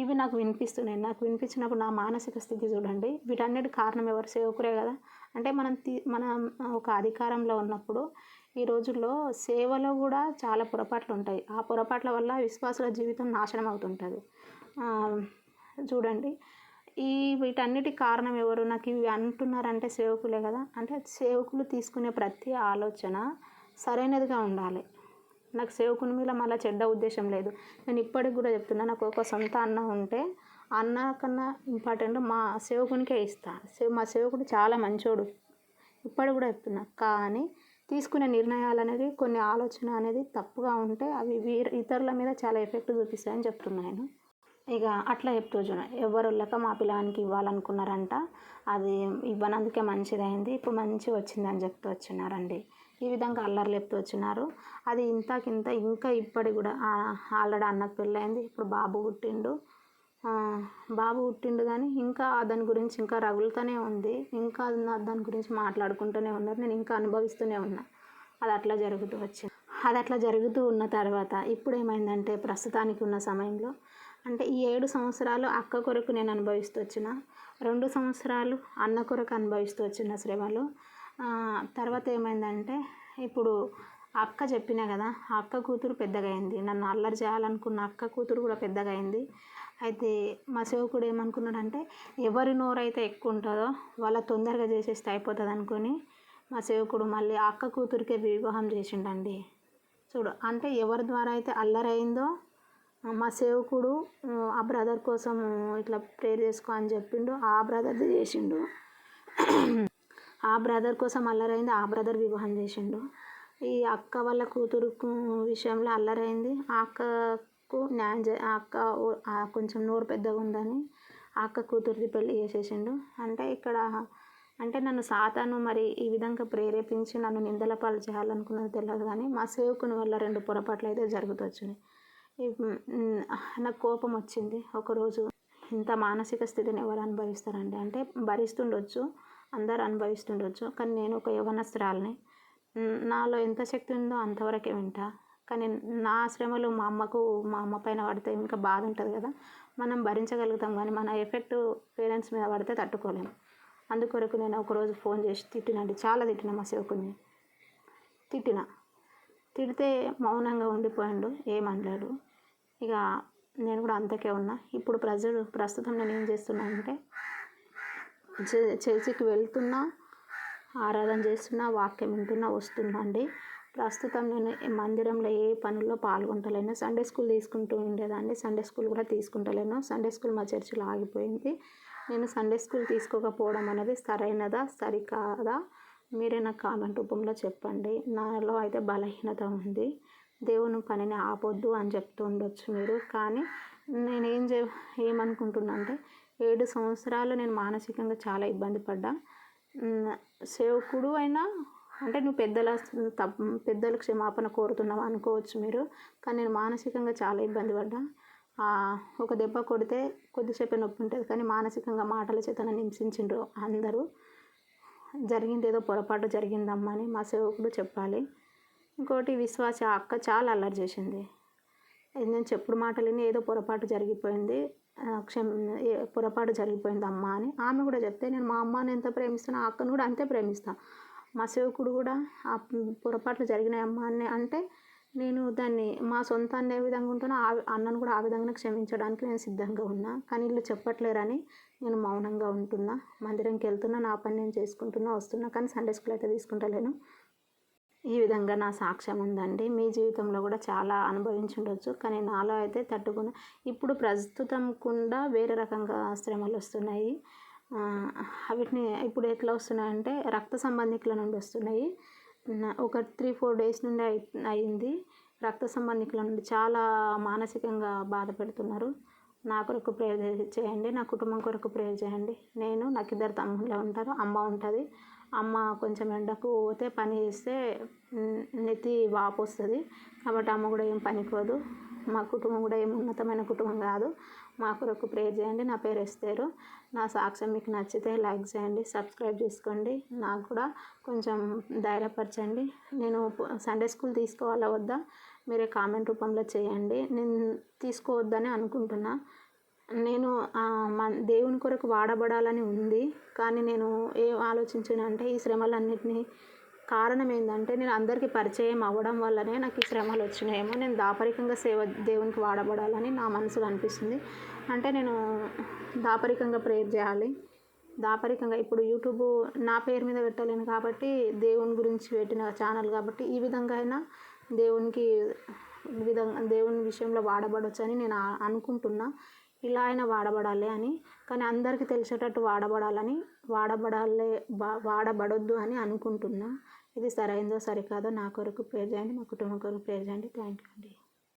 ఇవి నాకు వినిపిస్తున్నాయి. నాకు వినిపించినప్పుడు నా మానసిక స్థితి చూడండి. వీటన్నిటి కారణం ఎవరు? సేవకురే కదా. అంటే మనం ఒక అధికారంలో ఉన్నప్పుడు ఈ రోజుల్లో సేవలో కూడా చాలా పొరపాట్లు ఉంటాయి. ఆ పొరపాట్ల వల్ల విశ్వాసుల జీవితం నాశనం అవుతుంటుంది. చూడండి, వీటన్నిటికి కారణం ఎవరు? నాకు ఇవి అంటున్నారంటే సేవకులే కదా. అంటే సేవకులు తీసుకునే ప్రతి ఆలోచన సరైనదిగా ఉండాలి. నాకు సేవకుని మీద మళ్ళీ చెడ్డ ఉద్దేశం లేదు. నేను ఇప్పటికి కూడా చెప్తున్నా, నాకు ఒక సొంత అన్న ఉంటే అన్న కన్నా ఇంపార్టెంట్ మా సేవకునికే ఇస్తా. మా సేవకుడు చాలా మంచోడు, ఇప్పటికి కూడా చెప్తున్నా. కానీ తీసుకునే నిర్ణయాలు అనేది, కొన్ని ఆలోచన అనేది తప్పుగా ఉంటే అవి ఇతరుల మీద చాలా ఎఫెక్ట్ చూపిస్తాయని చెప్తున్నాను నేను. ఇక అట్లా చెప్తూ చూడండి, ఎవరు వాళ్ళక మా పిల్లానికి ఇవ్వాలనుకున్నారంట, అది ఇవ్వనందుకే మంచిదైంది, ఇప్పుడు మంచిగా వచ్చిందని చెప్తూ వచ్చినారండి. ఈ విధంగా అల్లర్లు చెప్తూ వచ్చినారు. అది ఇంతకింత ఇంకా ఇప్పటికి కూడా ఆల్రెడీ అన్నకు పెళ్ళయింది, ఇప్పుడు బాబు పుట్టిండు కానీ ఇంకా దాని గురించి ఇంకా రగులుతూనే ఉంది. ఇంకా దాని గురించి మాట్లాడుకుంటూనే ఉన్నారు. నేను ఇంకా అనుభవిస్తూనే ఉన్నా. అది అట్లా జరుగుతూ ఉన్న తర్వాత ఇప్పుడు ఏమైందంటే, ప్రస్తుతానికి ఉన్న సమయంలో అంటే ఈ 7 సంవత్సరాలు అక్క కొరకు నేను అనుభవిస్తూ వచ్చిన, 2 సంవత్సరాలు అన్న కొరకు అనుభవిస్తూ వచ్చిన శ్రమలు. తర్వాత ఏమైందంటే, ఇప్పుడు అక్క చెప్పినా కదా, ఆ అక్క కూతురు పెద్దగా అయింది. నన్ను అల్లరి చేయాలనుకున్న అక్క కూతురు కూడా పెద్దగా అయింది. అయితే మా సేవకుడు ఏమనుకున్నాడంటే, ఎవరి నోరైతే ఎక్కువ ఉంటుందో వాళ్ళ తొందరగా చేసేస్తే అయిపోతుంది అనుకొని మా సేవకుడు మళ్ళీ ఆ అక్క కూతురికే వివాహం చేసిండండి. చూడు, అంటే ఎవరి ద్వారా అయితే అల్లరి అయిందో మా సేవకుడు ఆ బ్రదర్ కోసం ఇట్లా ప్రేయర్ చేసుకో అని చెప్పిండు, ఆ బ్రదర్ది చేసిండు. ఆ బ్రదర్ కోసం అల్లరైంది, ఆ బ్రదర్ వివాహం చేసిండు. ఈ అక్క వాళ్ళ కూతురు విషయంలో అల్లరైంది, ఆ అక్కకు ఆ అక్క కొంచెం నోరు పెద్దగా ఉందని ఆ అక్క కూతురిది పెళ్ళి చేసేసిండు. అంటే ఇక్కడ అంటే నన్ను సాతాను మరి ఈ విధంగా ప్రేరేపించి నన్ను నిందల పాలు చేయాలనుకున్నది తెలియదు, కానీ మా సేవకుని వల్ల 2 పొరపాట్లు అయితే జరుగుతూ వచ్చినాయి. నాకు కోపం వచ్చింది ఒకరోజు. ఇంత మానసిక స్థితిని ఎవరు అనుభవిస్తారండి? అంటే భరిస్తుండొచ్చు, అందరు అనుభవిస్తుండొచ్చు, కానీ నేను ఒక యవ్వనస్తురాలిని. నాలో ఎంత శక్తి ఉందో అంతవరకే వింటా. కానీ నా శ్రమలు మా అమ్మ పైన పడితే ఇంకా బాధ ఉంటుంది కదా. మనం భరించగలుగుతాం, కానీ మన ఎఫెక్ట్ పేరెంట్స్ మీద పడితే తట్టుకోలేము. అందుకొరకు నేను ఒకరోజు ఫోన్ చేసి తిట్టినండి, చాలా తిట్టిన మా సేవకుని. తిడితే మౌనంగా ఉండిపోయాడు, ఏమనలేడు. ఇక నేను కూడా అంతకే ఉన్నా. ఇప్పుడు ప్రస్తుతం నేను ఏం చేస్తున్నానంటే చర్చికి వెళ్తున్నా, ఆరాధన చేస్తున్నా, వాక్యం వింటున్నా, వస్తున్నా అండి. ప్రస్తుతం నేను మందిరంలో ఏ పనుల్లో పాల్గొంటలేను. సండే స్కూల్ తీసుకుంటూ ఉండేదాన్ని, సండే స్కూల్ కూడా తీసుకుంటలేను. సండే స్కూల్ మా చర్చిలో ఆగిపోయింది. నేను సండే స్కూల్ తీసుకోకపోవడం అనేది సరైనదా సరికాదా మీరే నాకు కామెంట్ రూపంలో చెప్పండి. నాలో అయితే బలహీనత ఉంది. దేవుని పనిని ఆపొద్దు అని చెప్తూ ఉండొచ్చు మీరు, కానీ నేను ఏమనుకుంటున్నా అంటే 7 సంవత్సరాలు నేను మానసికంగా చాలా ఇబ్బంది పడ్డా. సేవకుడు అయినా అంటే నువ్వు పెద్దల క్షమాపణ కోరుతున్నావు అనుకోవచ్చు మీరు, కానీ నేను మానసికంగా చాలా ఇబ్బంది పడ్డా. ఒక దెబ్బ కొడితే కొద్దిసేపే నొప్పి ఉంటుంది, కానీ మానసికంగా మాటల చేత నన్ను హింసించిండ్రు అందరూ. జరిగింది ఏదో పొరపాటు జరిగిందమ్మా అని మా సేవకుడు చెప్పాలి. ఇంకోటి విశ్వాస అక్క చాలా అల్లరి చేసింది. నేను చెప్పుడు మాటలని ఏదో పొరపాటు జరిగిపోయింది, పొరపాటు జరిగిపోయింది అమ్మ అని ఆమె కూడా చెప్తే, నేను మా అమ్మని ఎంత ప్రేమిస్తానో ఆ అక్కను కూడా అంతే ప్రేమిస్తాను. మా సేవకుడు కూడా ఆ పొరపాట్లు జరిగినాయి అమ్మ అని అంటే నేను దాన్ని మా సొంతాన్ని ఏ విధంగా ఉంటున్నా అన్నను కూడా ఆ విధంగా క్షమించడానికి నేను సిద్ధంగా ఉన్నా. కానీ వీళ్ళు చెప్పట్లేరని నేను మౌనంగా ఉంటున్నా. మందిరంకి వెళ్తున్నా, నా పని నేను చేసుకుంటున్నా, వస్తున్నా, కానీ సండే స్కూల్ అయితే తీసుకుంటలేను. ఈ విధంగా నా సాక్ష్యం ఉందండి. మీ జీవితంలో కూడా చాలా అనుభవించి ఉండొచ్చు, కానీ నాలో అయితే తట్టుకుని ఇప్పుడు ప్రస్తుతం కూడా వేరే రకంగా శ్రమలు వస్తున్నాయి. వీటిని ఇప్పుడు ఎట్లా వస్తున్నాయంటే రక్త సంబంధికుల నుండి వస్తున్నాయి. ఒక 3-4 డేస్ నుండి అయింది. రక్త సంబంధికుల నుండి చాలా మానసికంగా బాధ పెడుతున్నారు. నా కొరకు ప్రేయర్ చేయండి, నా కుటుంబం కొరకు ప్రేయర్ చేయండి. నాకు 2 తమ్ముళ్ళు ఉంటారు, అమ్మ ఉంటుంది. అమ్మ కొంచెం ఎండకు పోతే పని చేస్తే నెత్తి వాపు వస్తుంది, కాబట్టి అమ్మ కూడా ఏం పనికోదు. మా కుటుంబం కూడా ఏం ఉన్నతమైన కుటుంబం కాదు. మా కొరకు ప్రేయర్ చేయండి. నా పేరు ఎస్తేరు. నా సాక్ష్యం మీకు నచ్చితే లైక్ చేయండి, సబ్స్క్రైబ్ చేసుకోండి. నాకు కూడా కొంచెం ధైర్యపరచండి. నేను సండే స్కూల్ తీసుకోవాలా వద్దా మీరే కామెంట్ రూపంలో చేయండి. నేను తీసుకోవద్దని అనుకుంటున్నా. నేను దేవుని కొరకు వాడబడాలని ఉంది, కానీ నేను ఏం ఆలోచించానంటే ఈ శ్రమలన్నిటినీ కారణం ఏంటంటే నేను అందరికీ పరిచయం అవ్వడం వల్లనే నాకు ఈ శ్రమలు వచ్చినాయేమో. నేను దాపరికంగా దేవునికి వాడబడాలని నా మనసులో అనిపిస్తుంది. అంటే నేను దాపరికంగా ప్రేయర్ చేయాలి. దాపరికంగా ఇప్పుడు యూట్యూబ్ నా పేరు మీద పెట్టలేను కాబట్టి, దేవుని గురించి పెట్టిన ఛానల్ కాబట్టి ఈ విధంగా అయినా దేవుని విషయంలో వాడబడొచ్చని నేను అనుకుంటున్నా. ఇలా అయినా వాడబడాలి అని, కానీ అందరికీ తెలిసేటట్టు వాడబడొద్దు అని అనుకుంటున్నా. ఇది సరైందో సరికాదో నా కొరకు ప్రేయర్ చేయండి, మా కుటుంబం కొరకు ప్రేయర్ చేయండి. థ్యాంక్ యూ అండి.